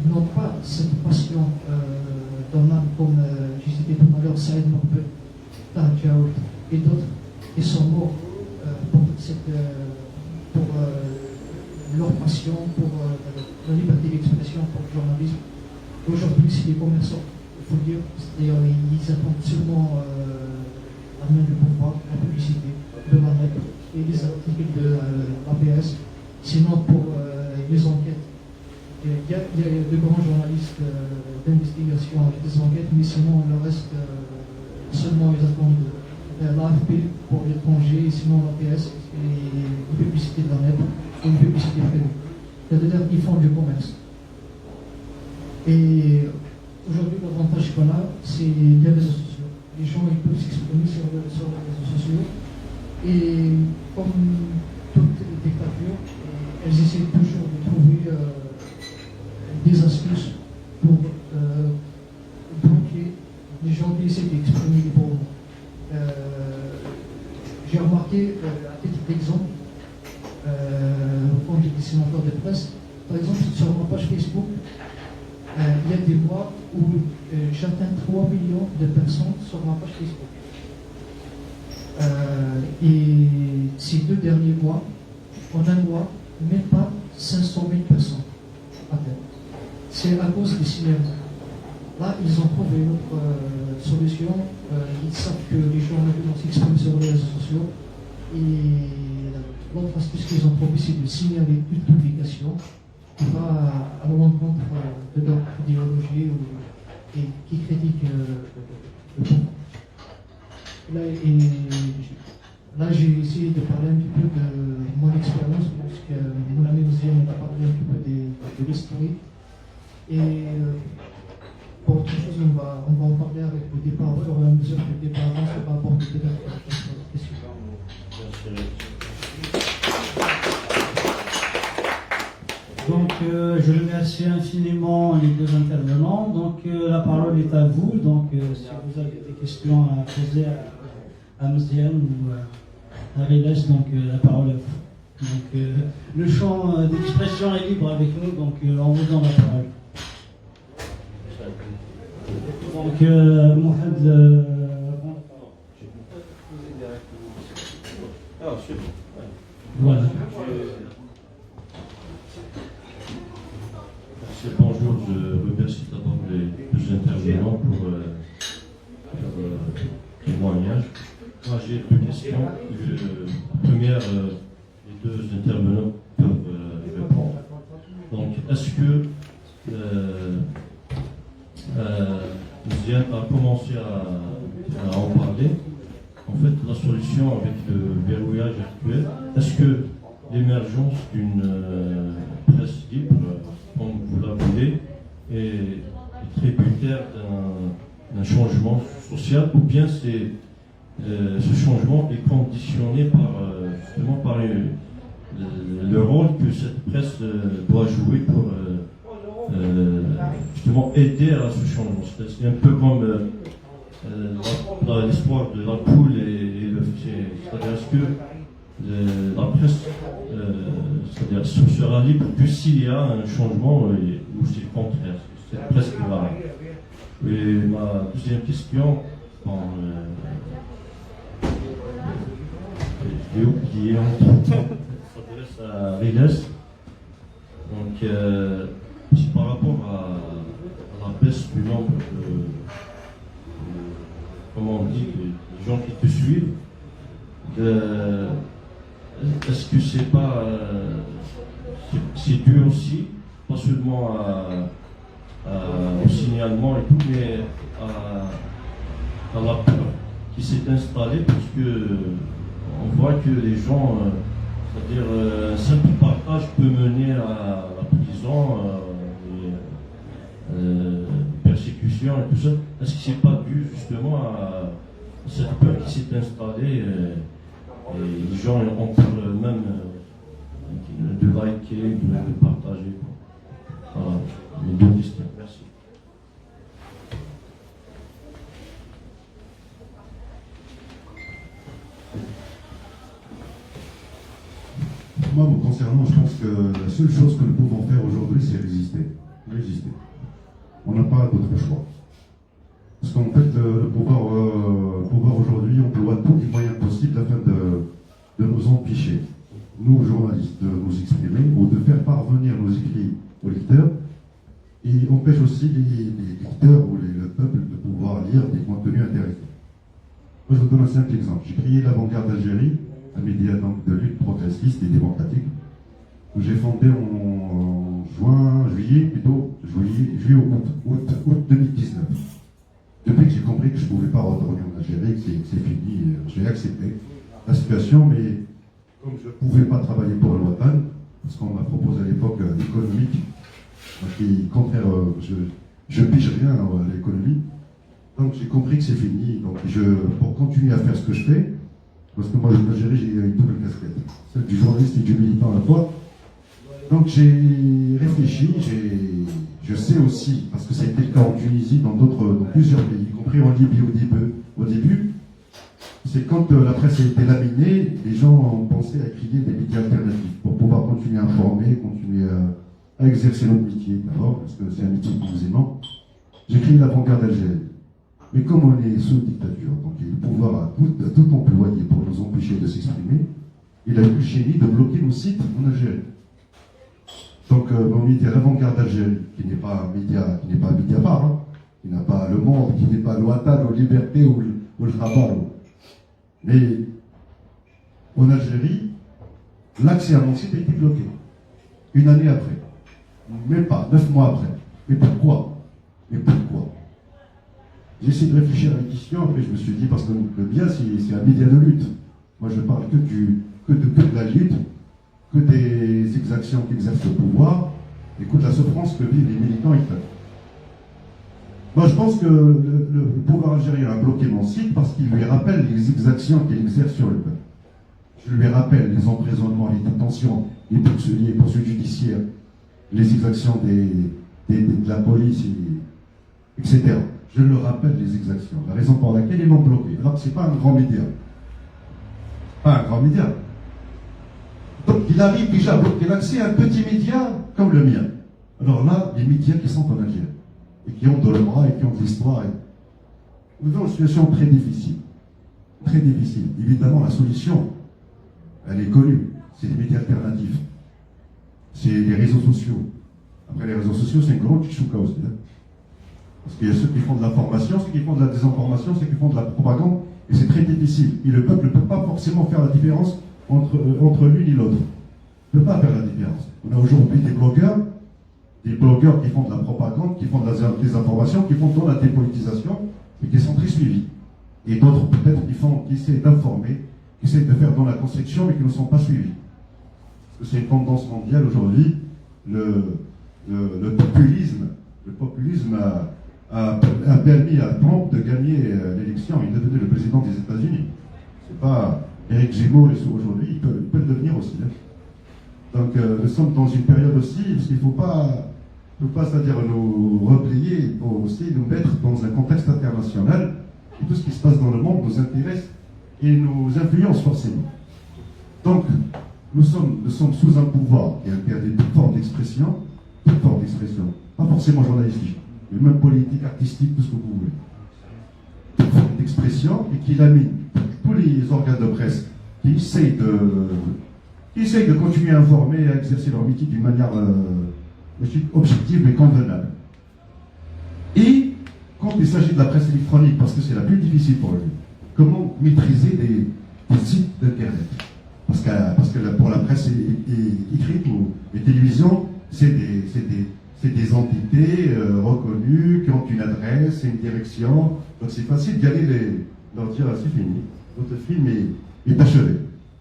n'ont pas cette passion dans l'âme, comme j'ai cité tout à l'heure, Saïd Morbe, Tahjaoud et d'autres, qui sont morts pour leur passion, pour la liberté d'expression, pour le journalisme. Aujourd'hui, c'est les commerçants, il faut le dire, c'est-à-dire ils attendent seulement la main du pouvoir, la publicité de la net et les articles de l'APS. Sinon, pour les enquêtes, il y a de grands journalistes d'investigation et des enquêtes, mais sinon le reste, seulement ils attendent l'AFP pour l'étranger, sinon l'APS et les publicités de la net et les publicités privées. C'est-à-dire qu'ils font du commerce. Et aujourd'hui, l'avantage qu'on a, c'est les réseaux sociaux. Les gens ils peuvent s'exprimer sur les réseaux sociaux. Et comme toute dictature, elles essaient toujours de trouver des astuces pour bloquer les gens qui essaient d'exprimer librement. J'ai remarqué, à titre d'exemples comme des dessinateurs de presse. Par exemple, sur ma page Facebook, il y a des mois où j'atteins 3 millions de personnes sur ma page Facebook. Et ces 2 derniers mois, en un mois, même pas 500 000 personnes atteintes. C'est à cause des signalements. Là, ils ont trouvé une autre solution. Ils savent que les gens vont s'exprimer sur les réseaux sociaux. Et l'autre astuce qu'ils ont trouvé, c'est de signaler une publication qui va à l'encontre de leur idéologie et qui critique le pouvoir. Là, j'ai essayé de parler un petit peu de mon expérience, parce que mon ami Oziane m'a parlé un petit peu de l'historique. Et pour autre chose, on va en parler avec le départ, au fur et à mesure que le départ avance, on va apporter peut-être d'autres questions. Donc, je remercie infiniment les 2 intervenants. Donc, la parole est à vous. Donc, si vous avez des questions à poser à Mziane ou à Riles, donc la parole est à vous. Donc, le champ d'expression est libre avec nous, donc on vous donne la parole. Donc, Mohamed. Voilà. Bonjour, je remercie d'abord les 2 intervenants pour leur témoignage. Moi j'ai 2 questions. Première, les 2 intervenants peuvent répondre. Donc, est-ce que Mziane a commencé à en parler? En fait, la solution avec le verrouillage actuel, est-ce que l'émergence d'une presse libre, comme vous l'appelez, est tributaire d'un changement social, ou bien ce changement est conditionné justement par le rôle que cette presse doit jouer pour justement aider à ce changement? C'est un peu comme l'histoire de la poule et le fait. C'est-à-dire, est-ce que la presse c'est-à-dire sera libre que s'il y a un changement ou c'est le contraire? C'est presque là. Et ma deuxième question, je l'ai oublié entre-temps, s'adresse à Riles. Donc, c'est par rapport à la baisse du nombre comment on dit, les gens qui te suivent. Est-ce que c'est pas c'est dû aussi, pas seulement au signalement et tout, mais à la peur qui s'est installée, parce que on voit que les gens, c'est-à-dire un simple partage peut mener à la prison, persécution et tout ça. Est-ce que c'est pas dû justement à cette peur qui s'est installée? Et les gens ont peur même de liker, de partager. Voilà, les 2 questions. Merci. Moi, me concernant, je pense que la seule chose que nous pouvons faire aujourd'hui, c'est résister. Résister. On n'a pas d'autre choix. Parce qu'en fait, le pouvoir aujourd'hui emploie tous les moyens possibles afin de nous empêcher, nous journalistes, de nous exprimer ou de faire parvenir nos écrits aux lecteurs, et empêche aussi les lecteurs ou le peuple de pouvoir lire des contenus intéressants. Moi, je vous donne un simple exemple. J'ai créé l'Avant-Garde d'Algérie, un média donc de lutte progressiste et démocratique, que j'ai fondé en juillet août 2019. Depuis que j'ai compris que je ne pouvais pas retourner en Algérie, que c'est fini, j'ai accepté la situation, mais comme je ne pouvais pas travailler pour l'OTAN, parce qu'on m'a proposé à l'époque l'économique, qui est contraire, je pige rien à l'économie, donc j'ai compris que c'est fini. Donc pour continuer à faire ce que je fais, parce que moi en Algérie j'ai une double casquette, celle du journaliste et du militant à la fois. Donc j'ai réfléchi, je sais aussi, parce que ça a été le cas en Tunisie, dans plusieurs pays, y compris en Libye au début, c'est quand la presse a été laminée, les gens ont pensé à créer des médias alternatifs pour pouvoir continuer à informer, continuer à exercer notre métier d'abord, parce que c'est un métier que nous aimons. J'ai créé l'Avant-Garde d'Algérie. Mais comme on est sous dictature, donc il y a le pouvoir à tout employé pour nous empêcher de s'exprimer, il a eu le génie de bloquer nos sites en Algérie. Donc mon média l'Avant-Garde d'Algérie, qui n'est pas un média part, hein, qui n'a pas Le Monde, qui n'est pas l'Ouattane ou Liberté ou le Khabar. Mais en Algérie, l'accès à mon site a été bloqué. Une année après. Même pas, 9 mois après. Mais pourquoi? J'ai essayé de réfléchir à la question, après je me suis dit, parce que le bien, c'est un média de lutte. Moi je parle que de la lutte, que des exactions qu'exerce le pouvoir, et que de la souffrance que vivent les militants et tout. Moi, je pense que le pouvoir algérien a bloqué mon site parce qu'il lui rappelle les exactions qu'il exerce sur le peuple. Je lui rappelle les emprisonnements, les détentions, les poursuites judiciaires, les exactions de la police, etc. Je le rappelle les exactions. La raison pour laquelle ils l'ont bloqué. Alors que ce n'est pas un grand média. Donc il arrive déjà à bloquer l'accès à un petit média comme le mien. Alors là, les médias qui sont en Algérie, et qui ont de l'ombre et qui ont de l'histoire. Nous sommes dans une situation très difficile. Très difficile. Évidemment, la solution, elle est connue. C'est les médias alternatifs. C'est les réseaux sociaux. Après, les réseaux sociaux, c'est un grand tchouka aussi. Hein. Parce qu'il y a ceux qui font de l'information, ceux qui font de la désinformation, ceux qui font de la propagande, et c'est très difficile. Et le peuple ne peut pas forcément faire la différence entre l'une et l'autre. Il ne peut pas faire la différence. On a aujourd'hui des blogueurs qui font de la propagande, qui font de la désinformation, qui font de la dépolitisation, et qui sont très suivis. Et d'autres peut-être qui essaient d'informer, qui essaient de faire dans la construction, mais qui ne sont pas suivis. Parce que c'est une tendance mondiale aujourd'hui. Le populisme a permis à Trump de gagner l'élection. Il est devenu le président des États-Unis. C'est pas Éric Zemmour aujourd'hui, il peut le devenir aussi. Hein. Donc nous sommes dans une période aussi, parce qu'il ne faut pas, c'est-à-dire nous replier, il faut aussi nous mettre dans un contexte international, et tout ce qui se passe dans le monde nous intéresse et nous influence forcément. Donc, nous sommes sous un pouvoir qui interdit toute forme d'expression, pas forcément journalistique, mais même politique, artistique, tout ce que vous voulez. Toute forme d'expression et qui lamine tous les organes de presse qui essayent de continuer à informer et à exercer leur métier d'une manière objective mais convenable. Et quand il s'agit de la presse électronique, parce que c'est la plus difficile pour lui, comment maîtriser des sites d'internet? Parce que pour la presse écrite ou les télévisions, c'est des entités reconnues qui ont une adresse, une direction, donc c'est facile d'y aller leur dire c'est fini, votre film est achevé.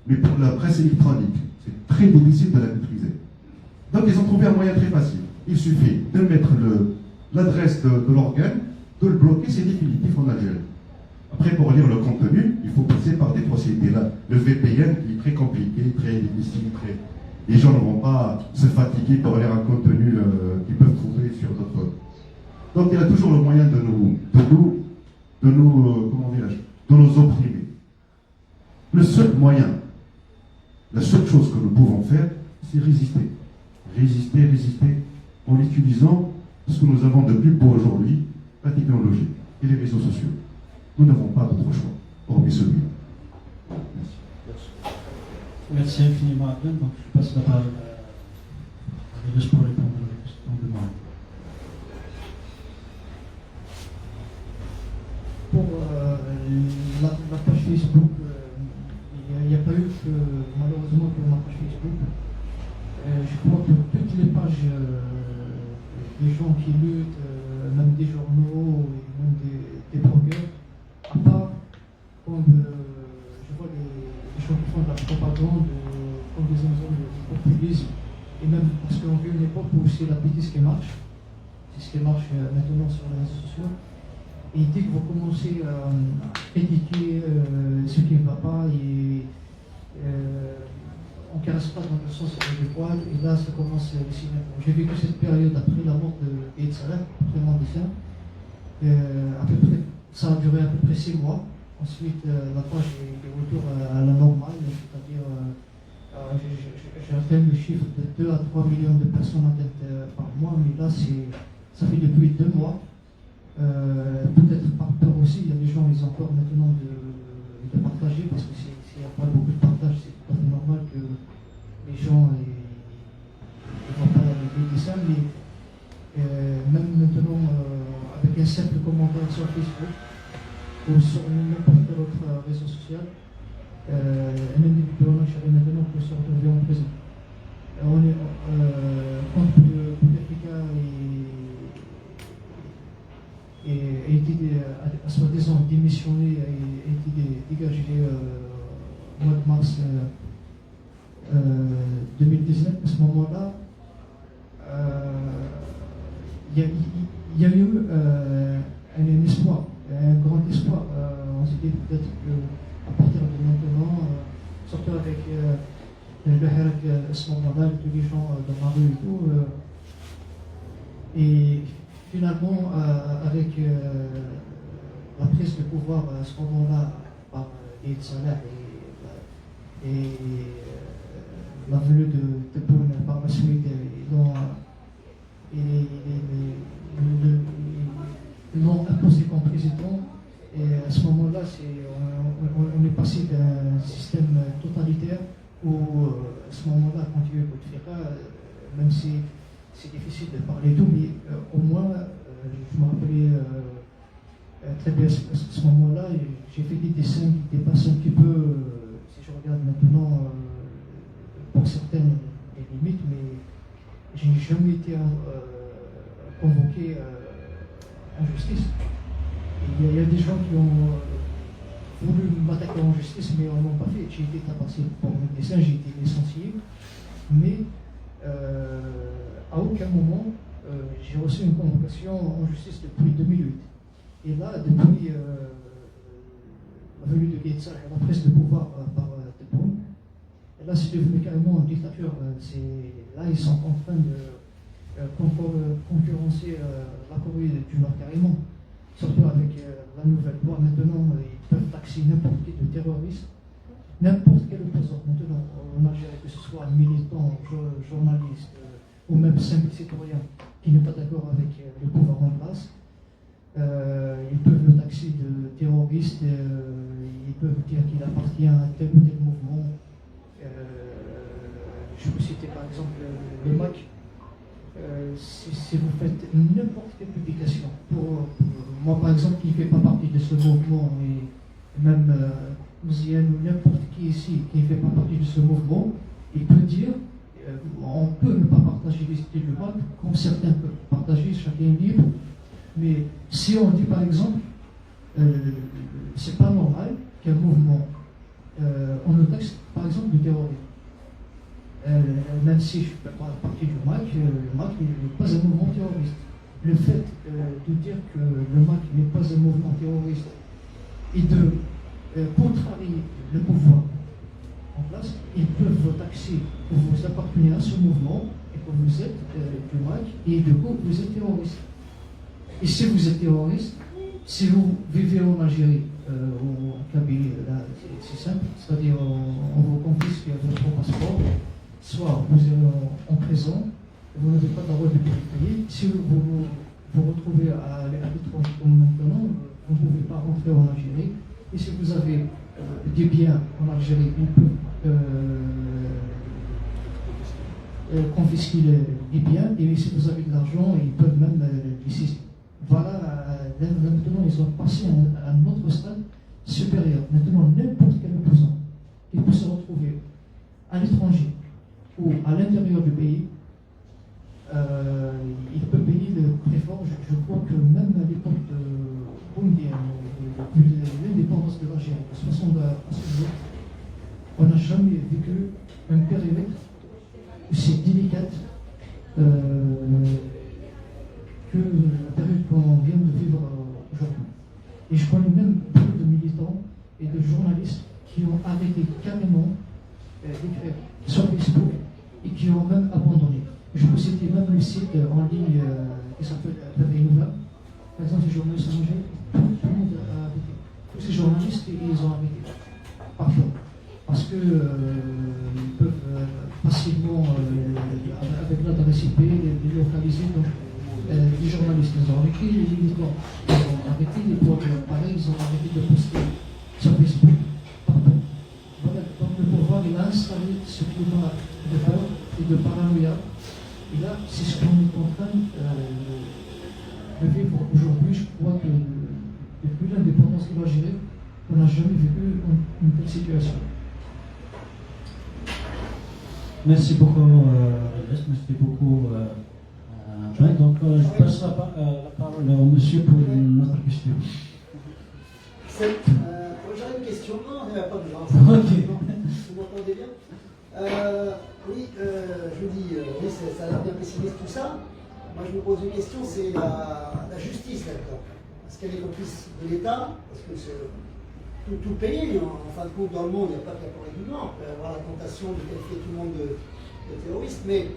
Mais pour la presse électronique, c'est très difficile de la maîtriser. Donc ils ont trouvé un moyen très facile. Il suffit de mettre l'adresse de l'organe, de le bloquer, c'est définitif en Algérie. Après, pour lire le contenu, il faut passer par des procédés. Là, le VPN qui est très compliqué, très difficile, les gens ne vont pas se fatiguer pour lire un contenu qu'ils peuvent trouver sur d'autres. Donc il y a toujours le moyen de nous opprimer. Le seul moyen, la seule chose que nous pouvons faire, c'est résister. Résister en utilisant ce que nous avons de plus beau aujourd'hui, la technologie et les réseaux sociaux. Nous n'avons pas d'autre choix, hormis celui-là. Merci. Merci infiniment, Abdel. Donc, je passe la parole à Vénus pour répondre à la question de moi. Pour la page Facebook, il n'y a pas eu malheureusement que ma page Facebook. Je crois que toutes les pages des gens qui luttent, même des journaux, et même des blogueurs, à part quand je vois les gens qui font de la propagande, comme des exemples de populisme, et même parce qu'on vit une époque où c'est la bêtise qui marche, c'est ce qui marche maintenant sur les réseaux sociaux. Et dès que vous commencez à critiquer ce qui ne va pas, et on ne caresse pas dans le sens du poil, et là ça commence les signes. J'ai vécu cette période après la mort de Gaïd Salah, après le mort de ça. À peu près, ça a duré à peu près 6 mois. Ensuite, la page est de retour à la normale, c'est-à-dire j'ai atteint le chiffre de 2 à 3 millions de personnes atteintes par mois, mais là, ça fait depuis 2 mois. Peut-être par peur aussi, il y a des gens, ils ont peur maintenant de partager, parce que s'il n'y a pas beaucoup de partage, c'est tout à fait normal que les gens ne vont pas aider ça, mais même maintenant, avec un simple commentaire sur Facebook ou sur n'importe quel autre réseau social, un individu maintenant peut se retrouver en prison. On est quand Bouteflika a été soi-disant démissionné et a été dégagé au mois de mars 2019, à ce moment-là, il y a eu un espoir, un grand espoir. On s'est dit peut-être qu'à partir de maintenant, surtout avec le Hirak à ce moment-là, tous les gens dans la rue et tout, et finalement, avec la prise de pouvoir à ce moment-là par Eid Salah et la venue de Tebboune par la suite, ils l'ont imposé comme président, et à ce moment-là, on est passé d'un système totalitaire où, à ce moment-là, quand il y a eu Bouteflika, même si c'est difficile de parler d'où, mais au moins, je me rappelais très bien à ce moment-là, j'ai fait des dessins qui dépassent un petit peu, si je regarde maintenant, pour certaines, les limites, mais je n'ai jamais été convoqué en justice. Il y a des gens qui ont voulu m'attaquer en justice, mais on n'ont pas fait. J'ai été tabassé pour mes dessins, j'ai été licencié, mais à aucun moment j'ai reçu une convocation en justice depuis 2008. Et là, depuis la venue de Eid Salah et la prise de pouvoir par Tebboune, là c'est devenu carrément une dictature. Là ils sont en train de concurrencer la Corée du Nord carrément. Surtout avec la nouvelle loi, maintenant ils peuvent taxer n'importe qui de terroriste, n'importe quel opposant. Maintenant en Algérie, que ce soit militant, journaliste ou même simple citoyen qui n'est pas d'accord avec le pouvoir en place, ils peuvent le taxer de terroriste, ils peuvent dire qu'il appartient à tel ou tel mouvement. Je peux citer par exemple le MAC. Si vous faites n'importe quelle publication, pour moi par exemple qui ne fait pas partie de ce mouvement, et même Mouziane ou n'importe qui ici qui ne fait pas partie de ce mouvement, il peut dire on peut ne pas partager les idées du MAC, comme certains peuvent partager, chacun est libre, mais si on dit par exemple c'est pas normal qu'un mouvement on le taxe par exemple de terrorisme. Même si je ne fais pas partie du MAC, le MAC n'est pas un mouvement terroriste. Le fait de dire que le MAC n'est pas un mouvement terroriste et de contrarier le pouvoir en place, ils peuvent vous taxer que vous appartenez à ce mouvement et que vous êtes du MAC et du coup vous êtes terroriste. Et si vous êtes terroriste, si vous vivez en Algérie ou en Kabylie, là c'est simple, c'est-à-dire on vous confisque votre passeport. Soit vous êtes en prison, vous n'avez pas le droit de payer. Si vous vous retrouvez à l'étranger comme maintenant, vous ne pouvez pas rentrer en Algérie. Et si vous avez des biens en Algérie, ils peuvent confisquer les biens. Et si vous avez de l'argent, ils peuvent même les saisir. Voilà, maintenant ils ont passé à un autre stade supérieur. Maintenant, n'importe quel opposant qui peut se retrouver à l'étranger ou à l'intérieur du pays, il peut payer le très fort. Je crois que même à l'époque de l'indépendance de l'Algérie, de 60 à ce jour, on n'a jamais vécu un périmètre aussi délicate que la période qu'on vient de vivre aujourd'hui. Et je connais même beaucoup de militants et de journalistes qui ont arrêté carrément d'écrire sur Facebook et qui ont même abandonné. Je peux citer même le site en ligne qui s'appelle Réveil Nouvel. Par exemple, les journalistes en Algérie, tout le monde a arrêté. tous ces journalistes, ils ont arrêté. Parfois. Parce que ils peuvent facilement, avec l'adresse IP, les localiser. Donc, les journalistes, ils ont arrêté ils ont arrêté les blogs, pareil, ils ont arrêté de poster sur Facebook. Partout. Voilà, donc le pouvoir, il a installé ce climat de peur et de paranoïa. Et là, c'est ce qu'on est en train de vivre aujourd'hui. Je crois que depuis l'indépendance de l'Algérie, on n'a jamais vécu une telle situation. Merci beaucoup, merci beaucoup. Donc, je passe la parole au monsieur pour une autre question. J'aurais une question. Non, il n'y a pas besoin. Ok. Vous m'entendez bien? Oui, je dis, oui, ça a l'air bien pessimiste tout ça. Moi, je me pose une question, c'est la justice là-dedans. Est-ce qu'elle est complice de l'État? Parce que tout pays, en fin de compte, dans le monde, il n'y a pas que la Corée du Nord. On peut avoir la tentation de qualifier tout le monde de terroriste, mais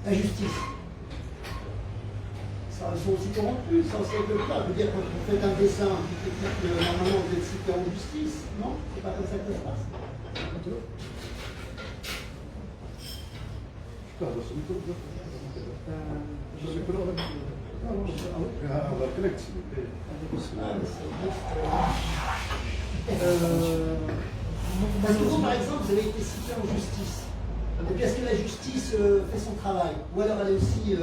la justice. Ça, ils sont aussi corrompus, ça aussi être le cas. Je veux dire, quand vous faites un dessin qui fait que normalement vous êtes cité en justice, non? C'est pas comme ça que ça se passe. Parce que vous, par exemple, vous avez été cité en justice. Et puis, est-ce que la justice fait son travail? Ou alors elle est aussi du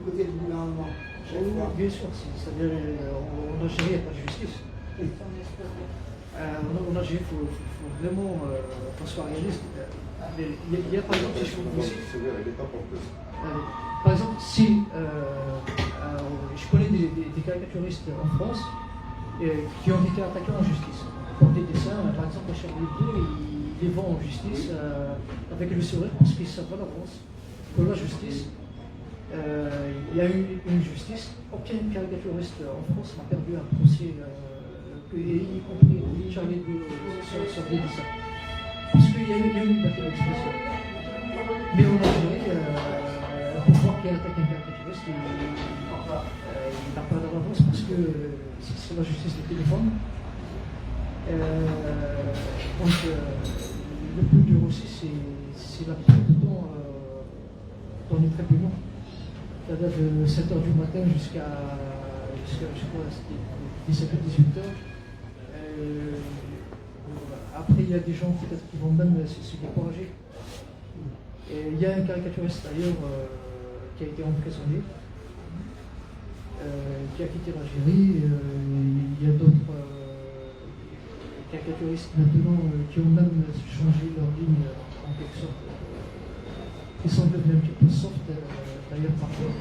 côté du gouvernement? Bien sûr, c'est-à-dire en Algérie, il n'y a pas de justice. En Algérie, il faut vraiment qu'on soit réaliste. Il y a par exemple des choses aussi. Par exemple, si je connais des caricaturistes en France qui ont été attaqués en justice pour des dessins, par exemple, à Charles Hebdo, ils les vont en justice avec le sourire parce qu'ils savent à l'avance que la justice, il y a eu une justice. Aucun caricaturiste en France n'a perdu un procès, y compris Charlie Hebdo sur des dessins. Parce qu'il y a eu une liberté d'expression. Mais en Algérie, pour voir qui attaque un caricaturiste, il n'a pas d'avance parce que c'est la justice du téléphone. Donc, le plus dur aussi, c'est la perte de temps dans les tribunaux. C'est-à-dire de 7h du matin jusqu'à je crois, 17h, 18h. Après, il y a des gens peut-être qui vont même se décourager. Il y a un caricaturiste d'ailleurs qui a été emprisonné, qui a quitté l'Algérie. Il y a d'autres caricaturistes maintenant qui ont même changé leur ligne en quelque sorte. Ils sont devenus un petit peu soft d'ailleurs parfois.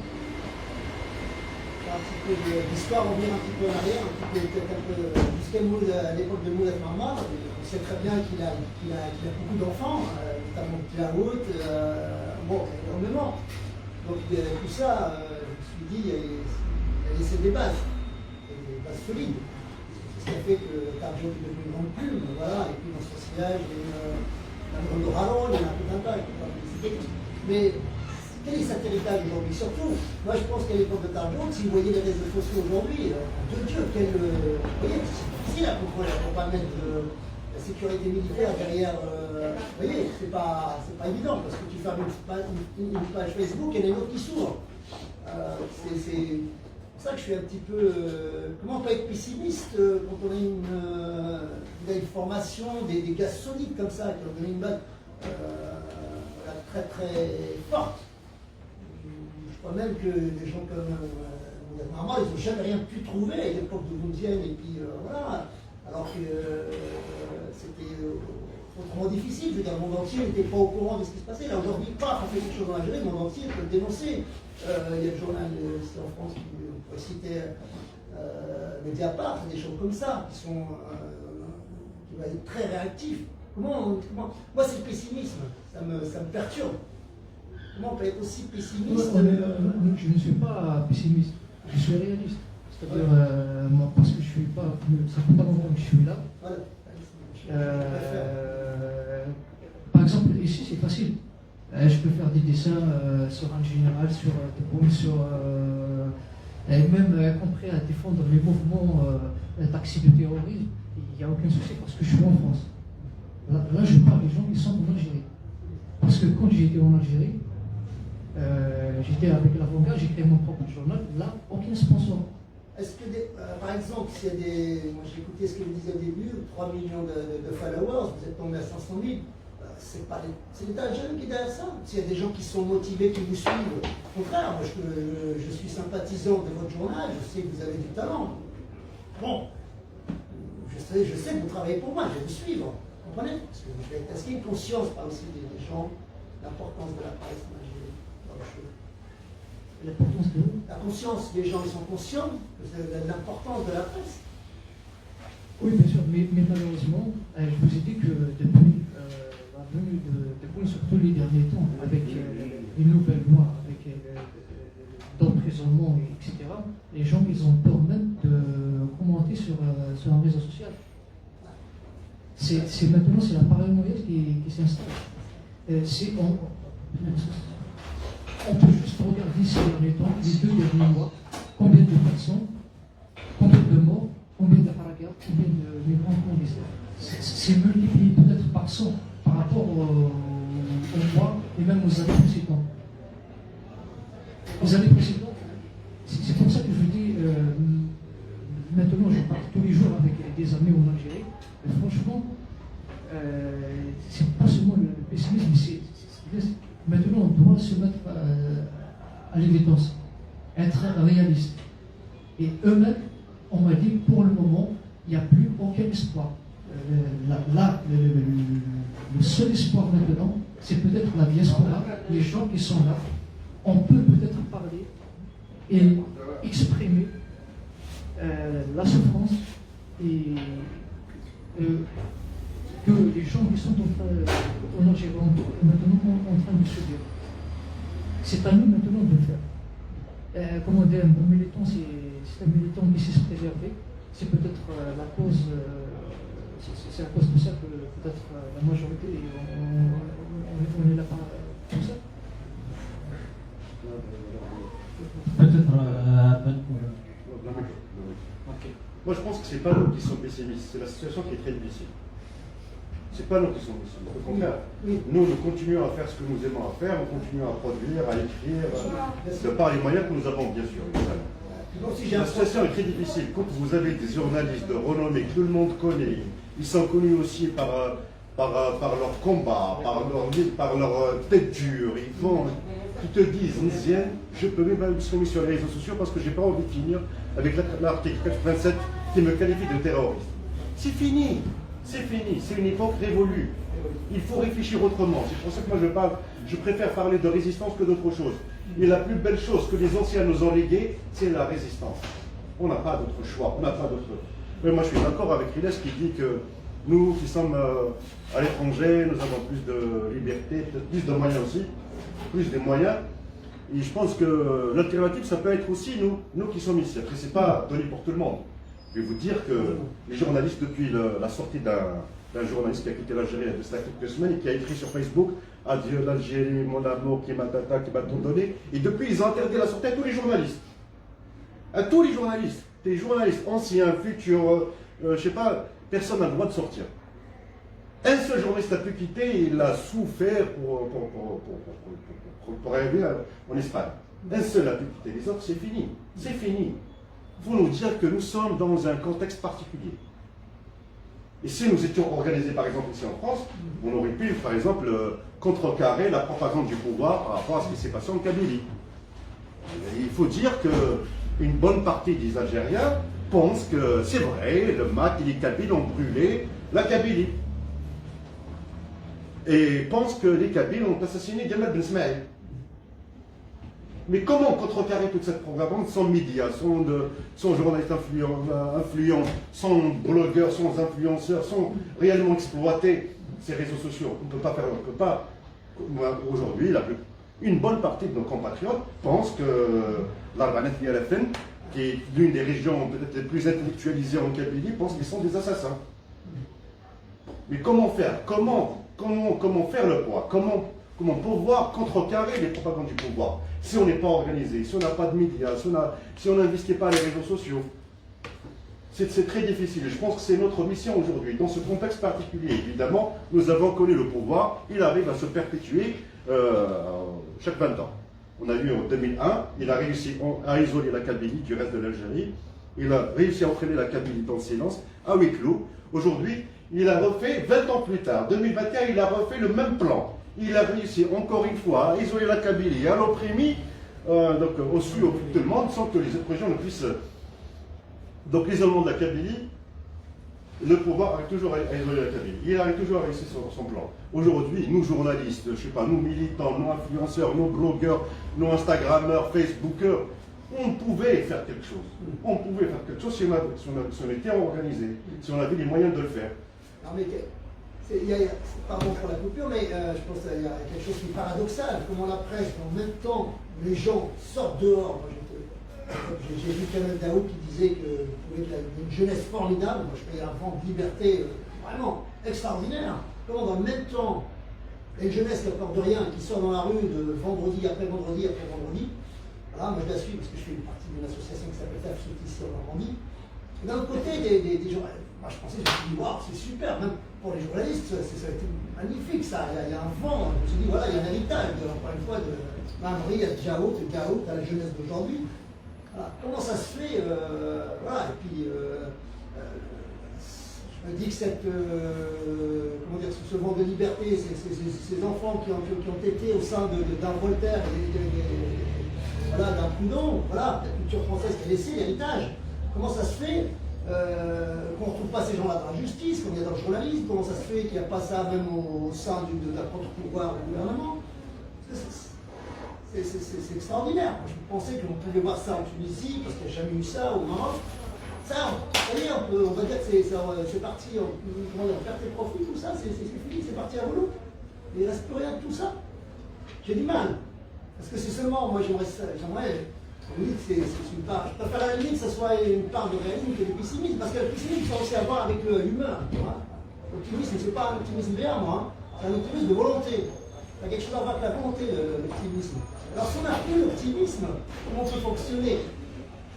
Un petit peu d'histoire, on revient un petit peu en arrière, jusqu'à l'époque de Moulay Marmar. On sait très bien qu'il a beaucoup d'enfants, notamment Tilaout, énormément. Donc tout ça, je me suis dit, il a laissé des bases solides. C'est ce qui a fait que Tarjo est devenu une grande plume, voilà, et puis dans son sillage, il y a la grande Rallon, il y en a tout un tas, mais quel est cet héritage aujourd'hui? Surtout, moi je pense qu'à l'époque de Tarjo, si vous voyez les réseaux sociaux aujourd'hui, de Dieu, vous voyez, c'est difficile à comprendre, on ne peut pas mettre la sécurité militaire derrière, vous voyez, c'est pas évident, parce que tu fermes une page Facebook et il y en a une autre qui s'ouvre. C'est pour ça que je suis un petit peu... comment on peut être pessimiste quand on a une formation, des gars solides comme ça, qui ont donné une base très très forte. Je crois même que des gens comme Marmar, ils n'ont jamais rien pu trouver à l'époque de Boundienne, et puis voilà. Alors que c'était autrement difficile. Je veux dire, le monde entier n'était pas au courant de ce qui se passait. Là, aujourd'hui, paf, on fait quelque chose dans l'Algérie, le monde entier peut le dénoncer. Il y a le journal ici en France qui pourrait citer Mediapart, des choses comme ça, qui vont être très réactifs. Comment moi, c'est le pessimisme, ça me perturbe. Comment on peut être aussi pessimiste? Je ne suis pas pessimiste, je suis réaliste. C'est-à-dire, parce que je suis pas, ça fait pas longtemps que je suis là. Voilà. Par exemple, ici c'est facile. Je peux faire des dessins sur un général, sur des bombes, et même compris à défendre les mouvements taxé de terrorisme, il n'y a aucun souci parce que je suis en France. Là, je parle des gens qui sont en Algérie. Parce que quand j'étais en Algérie, j'étais avec l'avocat, j'ai créé mon propre journal, là, aucun sponsor. Est-ce que, par exemple, s'il y a des. Moi, j'ai écouté ce que vous disiez au début, 3 millions de followers, vous êtes tombé à 500 000. C'est l'État algérien qui est derrière ça. S'il y a des gens qui sont motivés, qui vous suivent, au contraire, moi je suis sympathisant de votre journal, je sais que vous avez du talent. Bon, je sais que vous travaillez pour moi, je vais vous suivre. Vous comprenez? Est-ce qu'il y a une conscience, pas aussi des gens, l'importance de la presse en Algérie dans les choses? L'importance de où? La conscience, les gens ils sont conscients de l'importance de la presse. Oui, bien sûr, mais malheureusement, je vous ai dit que depuis la venue de surtout les derniers temps, avec les nouvelles lois, avec d'emprisonnement, etc., les gens ils ont peur même de commenter sur un réseau social. Maintenant, c'est la paranoïa qui s'installe. On peut juste regarder ces derniers temps, les 2 derniers mois, combien de personnes, combien de morts, combien de harakat, combien de migrants clandestins. C'est multiplié peut-être par 100 par rapport aux mois et même aux années précédentes. Les années précédentes, c'est pour ça que je vous dis, maintenant je parle tous les jours avec des amis en Algérie, et franchement, c'est pas seulement le pessimisme, mais maintenant on doit se mettre à l'évidence, être réaliste. Et eux-mêmes, on m'a dit pour le moment, il n'y a plus aucun espoir. Le seul espoir maintenant, c'est peut-être la diaspora, les gens qui sont là. On peut peut-être parler et exprimer la souffrance et que les gens qui sont en Algérie maintenant en train de subir. C'est à nous maintenant de le faire. Comment dire, un bon militant, c'est un militant qui sait se préserver. C'est peut-être la cause, c'est à cause de ça que peut-être la majorité, on est là pour ça. Peut-être Moi, je pense que c'est pas nous qui sommes pessimistes, c'est la situation qui est très difficile. C'est pas nous qui sommes pessimistes. Au contraire, nous continuons à faire ce que nous aimons à faire, nous continuons à produire, à écrire, de par les moyens que nous avons, bien sûr. La situation est très difficile. Quand vous avez des journalistes de renommée que tout le monde connaît, ils sont connus aussi par leur combat, par leur tête dure, ils te disent, Nizien, je peux même pas m'exprimer sur les réseaux sociaux parce que j'ai pas envie de finir avec l'article 87 qui me qualifie de terroriste. C'est fini, c'est une époque révolue. Il faut réfléchir autrement. C'est pour ça que moi je préfère parler de résistance que d'autre chose. Et la plus belle chose que les anciens nous ont léguée, c'est la résistance. On n'a pas d'autre choix, on n'a pas d'autre. Mais moi je suis d'accord avec Riles qui dit que nous qui sommes à l'étranger, nous avons plus de liberté, peut-être plus de moyens aussi, plus de moyens. Et je pense que l'alternative, ça peut être aussi nous qui sommes ici. Après, c'est pas donné pour tout le monde. Je vais vous dire que les journalistes, depuis la sortie d'un journaliste qui a quitté l'Algérie il y a de cela quelques semaines et qui a écrit sur Facebook « Adieu l'Algérie, mon amour, qui m'a tata, qui m'a tout donné ». Et depuis, ils ont interdit la sortie à tous les journalistes. À tous les journalistes. Des journalistes anciens, futurs, je sais pas, personne n'a le droit de sortir. Un seul journaliste a pu quitter et il a souffert pour arriver en Espagne. Un seul a pu quitter. Les autres, c'est fini. C'est fini. Il faut nous dire que nous sommes dans un contexte particulier. Et si nous étions organisés, par exemple, ici en France, on aurait pu, par exemple, contrecarrer la propagande du pouvoir par rapport à ce qui s'est passé en Kabylie. Et il faut dire qu'une bonne partie des Algériens pensent que c'est vrai, le MAC et les Kabyles ont brûlé la Kabylie. Et pensent que les Kabyles ont assassiné Gamal Ben Ismaïl. Mais comment contrecarrer toute cette propagande sans médias, sans journalistes influents, sans blogueurs, sans influenceurs, sans réellement exploiter ces réseaux sociaux? On ne peut pas faire, on ne peut pas. Aujourd'hui, une bonne partie de nos compatriotes pensent que l'Arbanet Yalafin, qui est l'une des régions peut-être les plus intellectualisées en Kabylie, pensent qu'ils sont des assassins. Mais comment faire? Comment faire le poids? Comment pouvoir contrecarrer les propagandes du pouvoir si on n'est pas organisé, si on n'a pas de médias, si on n'investit pas les réseaux sociaux? C'est très difficile. Je pense que c'est notre mission aujourd'hui. Dans ce contexte particulier, évidemment, nous avons connu le pouvoir. Il arrive à se perpétuer chaque 20 ans. On a vu en 2001, il a réussi à isoler la Kabylie du reste de l'Algérie. Il a réussi à entraîner la Kabylie dans le silence, à huis clos. Aujourd'hui, il a refait, 20 ans plus tard, 2021, il a refait le même plan. Il a réussi encore une fois à isoler la Kabylie, à l'opprimer, donc au su de tout le monde, sans que les autres régions ne puissent. Donc l'isolement de la Kabylie, le pouvoir arrive toujours à isoler la Kabylie. Il arrive toujours à réussir son plan. Aujourd'hui, nous journalistes, je ne sais pas, nous militants, nous influenceurs, nous blogueurs, nous Instagrammeurs, Facebookers, on pouvait faire quelque chose. On pouvait faire quelque chose si on était organisé, si on avait les moyens de le faire. Non, mais pardon pour la coupure, mais je pense qu'il y a quelque chose qui est paradoxal. Comment la presse, en même temps, les gens sortent dehors. J'ai vu Kamel Daoud qui disait que vous pouvez être une jeunesse formidable. Moi, je fais un vent de liberté vraiment extraordinaire. Comment, dans le même temps, il y a une jeunesse qui n'a peur de rien, qui sort dans la rue de vendredi après vendredi après vendredi. Voilà, moi je la suis parce que je fais partie d'une association qui s'appelle TAF ici en Normandie. Et d'un autre côté, des journalistes, moi je pensais, je me suis dit, waouh, c'est super, même pour les journalistes, ça a été magnifique ça. Il y a un vent, je me suis dit, voilà, il y a un héritage, encore une fois, de Mamri, à Djaout, à la jeunesse d'aujourd'hui. Voilà. Comment ça se fait voilà, et puis je me dis que comment dire, ce vent de liberté, ces enfants qui ont été au sein d'un Voltaire, voilà, d'un Proudhon, voilà, la culture française qui a laissé l'héritage. Comment ça se fait qu'on ne retrouve pas ces gens-là dans la justice, comme il y a dans le journalisme? Comment ça se fait qu'il n'y a pas ça même au sein de la contre-pouvoir du gouvernement? C'est extraordinaire. Moi, je pensais qu'on pouvait voir ça en Tunisie, parce qu'il n'y a jamais eu ça au Maroc. Ça, vous voyez, on va dire que c'est parti en perte et profit, tout ça, c'est fini, c'est parti à volo. Il ne reste plus rien de tout ça. J'ai du mal. Parce que c'est seulement, moi j'aimerais, vous dites que c'est une part. Je préfère à la limite que ce soit une part de réalisme que de pessimisme, parce que le pessimisme, ça a aussi à voir avec l'humeur. L'optimisme, c'est pas un optimisme béat, moi. C'est un optimisme de volonté. Il y a quelque chose à voir avec la volonté, l'optimisme. Alors si on a plus l'optimisme, comment on peut fonctionner?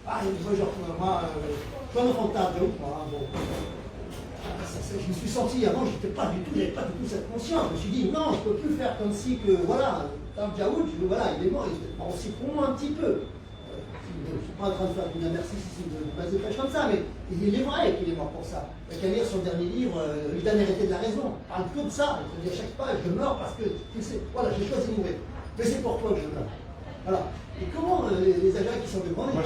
Ah, genre, moi, je suis un enfant de table, moi, bon. Je me suis senti, avant, j'avais pas du tout cette conscience. Je me suis dit, non, je ne peux plus faire comme si que, voilà, Tam Djaoud, voilà, il est mort, on s'y prend un petit peu. Je ne suis pas en train de faire une narcissisme de base de pêche comme ça, mais il est vrai qu'il est mort pour ça. Il y a qu'à lire son dernier livre, Le dernier été de la raison. Il parle que de ça. Il dit à chaque page, je meurs parce que, voilà, j'ai choisi de mourir. Mais c'est pour toi que je meurs. Voilà. Et comment les agents qui sont de grands je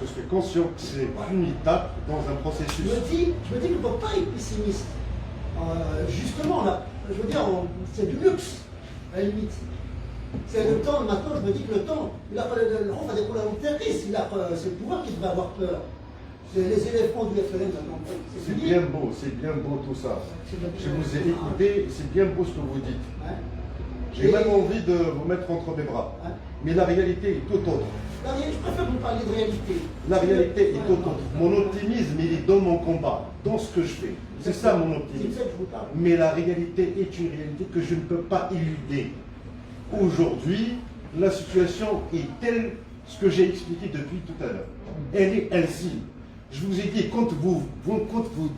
suis conscient que c'est une étape dans un processus. Je me dis qu'on ne peut pas être pessimiste. Justement, là, je veux dire, c'est du luxe, à la limite. C'est le temps, maintenant, je me dis que le temps, il n'a pas le rôle des problèmes terroristes, c'est le pouvoir qui devrait avoir peur. C'est les éléphants du FLN maintenant. C'est bien beau tout ça. Je vous ai écouté, c'est bien beau ce que vous dites. Ouais. J'ai même envie de vous mettre entre mes bras. Ouais. Mais la réalité est tout autre. Je préfère que vous parliez de réalité. La réalité est tout autre. Mon optimisme, il est dans mon combat, dans ce que je fais. C'est ça mon optimisme. C'est ça que je vous parle. Mais la réalité est une réalité que je ne peux pas éluder. Aujourd'hui, la situation est telle, ce que j'ai expliqué depuis tout à l'heure. Elle est ainsi. Je vous ai dit, quand vous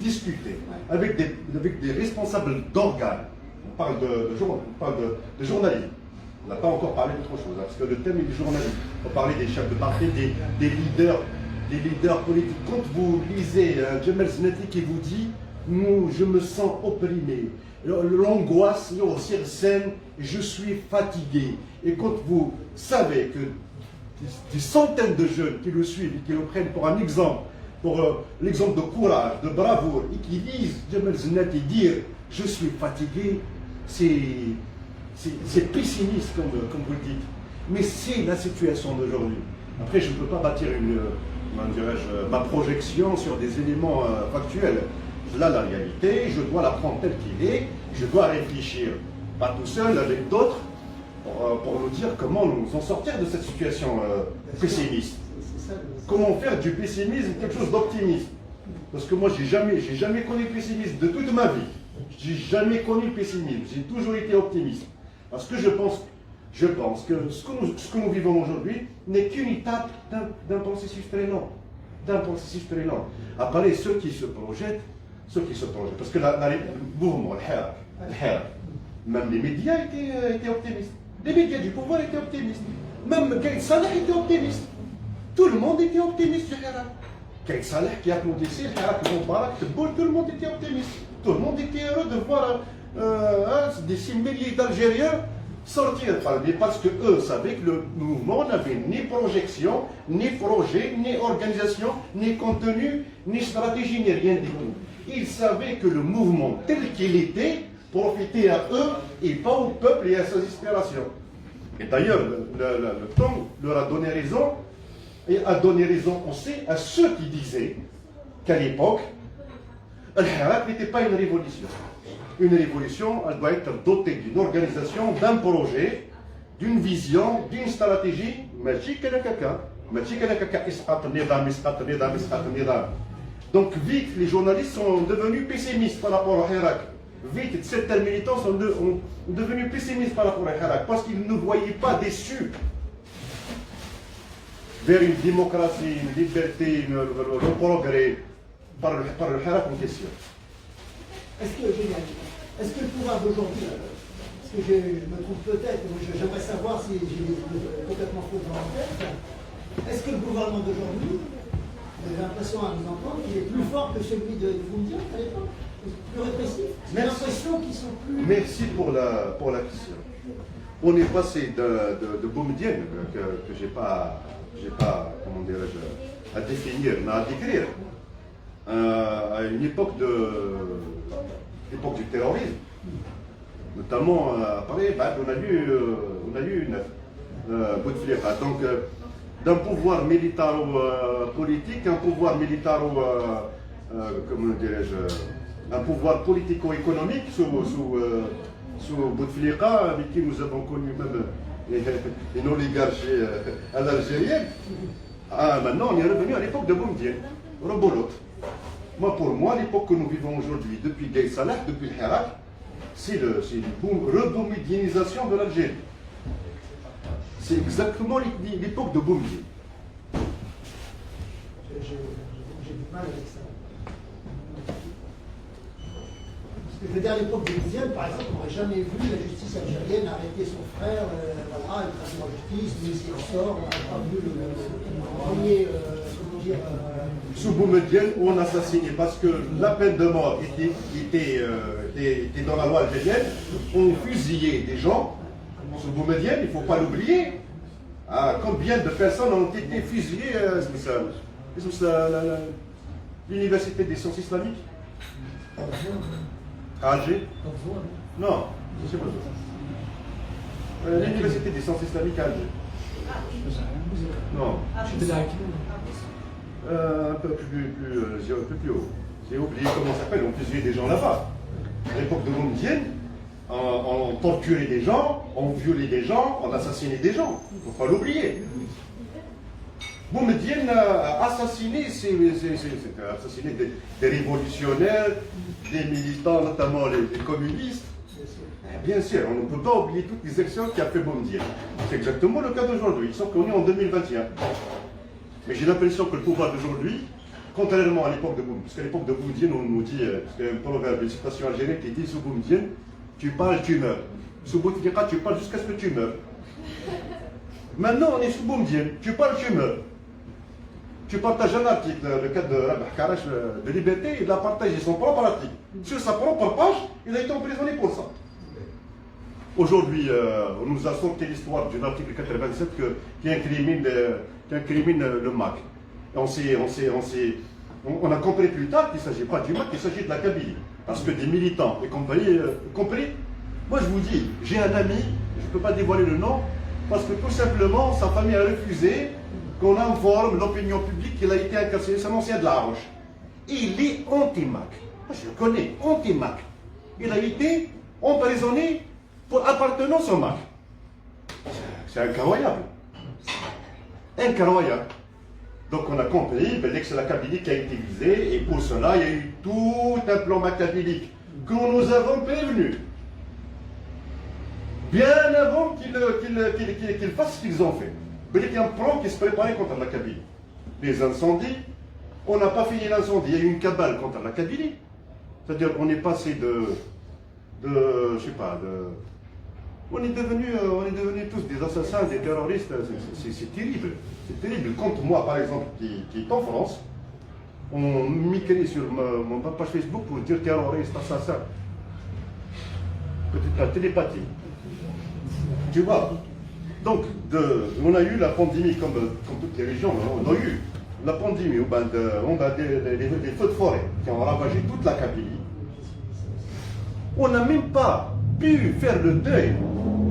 discutez avec des responsables d'organes, on parle de journalisme. On n'a pas encore parlé d'autre chose, parce que le thème est du journalisme. On parlait des chefs de parti, des leaders politiques. Quand vous lisez Djemal Zenati qui vous dit « je me sens opprimé », l'angoisse, je suis fatigué. Et quand vous savez que des centaines de jeunes qui le suivent et qui le prennent pour un exemple, pour l'exemple de courage, de bravoure, et qui lisent Djemal Zenati dire « je suis fatigué », c'est pessimiste comme vous le dites. Mais c'est la situation d'aujourd'hui. Après, je ne peux pas bâtir ma projection sur des éléments factuels. Là, la réalité, je dois la prendre telle qu'il est, je dois réfléchir, pas tout seul, avec d'autres, pour nous dire comment nous en sortir de cette situation pessimiste. Comment faire du pessimisme quelque chose d'optimiste. Parce que moi, j'ai jamais connu le pessimisme de toute ma vie. J'ai jamais connu le pessimisme, j'ai toujours été optimiste. Parce que je pense que ce que nous vivons aujourd'hui n'est qu'une étape d'un processus très long. d'un processus très lent. Après, ceux qui se projettent, parce que le mouvement, le Hirak, même les médias étaient optimistes. Les médias du pouvoir étaient optimistes. Même Gaïd Salah était optimiste. Tout le monde était optimiste du Hirak. Gaïd Salah qui applaudissait le Hirak, tout le monde était optimiste. Tout le monde était heureux de voir des 6 milliers d'Algériens sortir parler parce qu'eux savaient que le mouvement n'avait ni projection, ni projet, ni organisation, ni contenu, ni stratégie, ni rien du tout. Ils savaient que le mouvement tel qu'il était profitait à eux et pas au peuple et à ses aspirations. Et d'ailleurs, le temps leur a donné raison, et a donné raison aussi à ceux qui disaient qu'à l'époque, le Hirak n'était pas une révolution. Une révolution, elle doit être dotée d'une organisation, d'un projet, d'une vision, d'une stratégie. Donc vite, les journalistes sont devenus pessimistes par rapport au Hirak. Vite, certains militants sont devenus pessimistes par rapport au Hirak parce qu'ils ne voyaient pas d'issue vers une démocratie, une liberté, le progrès par le Hirak en question. Est-ce que le pouvoir d'aujourd'hui, parce que je me trompe peut-être, j'aimerais savoir si j'ai complètement faux dans la tête, est-ce que le gouvernement d'aujourd'hui, j'ai l'impression à vous entendre, qu'il est plus fort que celui de Boumediene à l'époque, plus répressif? J'ai l'impression qu'ils sont plus... Merci pour la question. On est passé de Boumediene, que j'ai pas, comment dirais-je, à définir, mais à décrire, à une époque l'époque du terrorisme. Notamment, après, on a eu Bouteflika. Donc, d'un pouvoir militaro-politique, un pouvoir comment dirais-je, un pouvoir politico-économique sous Bouteflika, avec qui nous avons connu même une oligarchie à l'algérienne. Maintenant, on est revenu à l'époque de Boumediene, rebolote. Pour moi, l'époque que nous vivons aujourd'hui, depuis Gaïd Salah, depuis le Hirak, c'est une reboumédianisation de l'Algérie. C'est exactement l'époque de Boumediene. J'ai du mal avec ça. Parce que je veux dire, à l'époque de Boumediene, par exemple, on n'aurait jamais vu la justice algérienne arrêter son frère, voilà, il passe en justice, mais il sort, on n'a pas vu le premier, comment dire... Sous Boumediene, on assassinait parce que la peine de mort était dans la loi algérienne. On fusillait des gens. Sous Boumediene, il ne faut pas l'oublier. Combien de personnes ont été fusillées l'université des sciences islamiques à Alger? Non, je sais pas. L'université des sciences islamiques à Alger. Non. Un peu plus haut. J'ai oublié comment ça s'appelle, on fusillait des gens là-bas. À l'époque de Boumediene, on torturait des gens, on violait des gens, on assassinait des gens. Il ne faut pas l'oublier. Boumediene a assassiné, des révolutionnaires, des militants, notamment les communistes. Bien sûr, on ne peut pas oublier toutes les actions qu'a fait Boumediene. C'est exactement le cas d'aujourd'hui. Ils sont connus en 2021. Mais j'ai l'impression que le pouvoir d'aujourd'hui, contrairement à l'époque de Boumediene, parce qu'à l'époque de Boumediene, on nous dit, parce qu'il y a un proverbe, une citation algérienne qui dit sous Boumediene, tu parles, tu meurs. Sous Bouteflika, tu parles jusqu'à ce que tu meurs. Maintenant, on est sous Boumediene, tu parles, tu meurs. Tu partages un article, le cas de Rabah Karash de Liberté, il a partagé son propre article. Sur sa propre page, il a été emprisonné pour ça. Aujourd'hui, on nous a sorti l'histoire d'un article 87 qui incrimine le MAC. On a compris plus tard qu'il ne s'agit pas du MAC, il s'agit de la Kabylie. Parce que des militants et compris, moi je vous dis, j'ai un ami, je ne peux pas dévoiler le nom, parce que tout simplement, sa famille a refusé qu'on informe l'opinion publique qu'il a été incarcéré, c'est un ancien de la Roche. Il est anti-MAC. Moi je le connais, anti-MAC. Il a été emprisonné pour appartenance au MAC. C'est incroyable. Incroyable. Donc on a compris que c'est la Kabylie qui a été visée, et pour cela, il y a eu tout un plan machiavélique que nous avons prévenu. Bien avant qu'ils fassent ce qu'ils ont fait. Il y a un plan qui se préparait contre la Kabylie. Les incendies, On n'a pas fini l'incendie, il y a eu une cabale contre la Kabylie. C'est-à-dire qu'on est passé je sais pas, on est devenus tous des assassins, des terroristes. C'est terrible. C'est terrible. Quand moi, par exemple, qui est en France, on m'écrit sur mon page Facebook pour dire terroriste, assassin. Peut-être la télépathie. Tu vois. Donc, on a eu la pandémie comme toutes les régions, on a eu la pandémie, on a des feux de forêt qui ont ravagé toute la Kabylie. On n'a même pas pu faire le deuil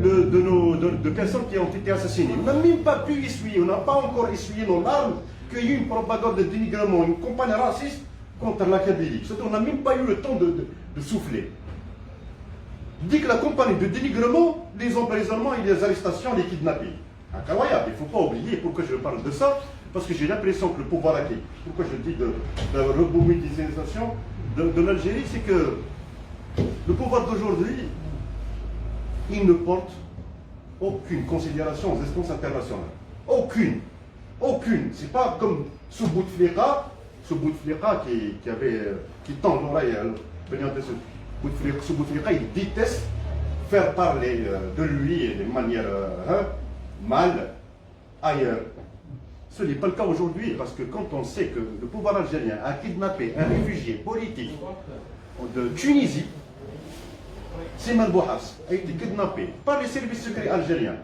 de personnes qui ont été assassinées. On n'a même pas pu essuyer, on n'a pas encore essuyé nos larmes qu'il y ait eu une propagande de dénigrement, une campagne raciste contre la Kabylie. On n'a même pas eu le temps de souffler. Dit que la campagne de dénigrement, les emprisonnements et les arrestations, les kidnappings. Incroyable, il ne faut pas oublier pourquoi je parle de ça, parce que j'ai l'impression que le pouvoir acquis, pourquoi je dis de la reboumétisation de l'Algérie, c'est que le pouvoir d'aujourd'hui, il ne porte aucune considération aux instances internationales. Aucune. Aucune. C'est pas comme ce Bouteflika qui tend l'oreille à ce Bouteflika, il déteste faire parler de lui de manière mal ailleurs. Ce n'est pas le cas aujourd'hui, parce que quand on sait que le pouvoir algérien a kidnappé un réfugié politique de Tunisie, Siman Bouhafs a été kidnappé par les services secrets algériens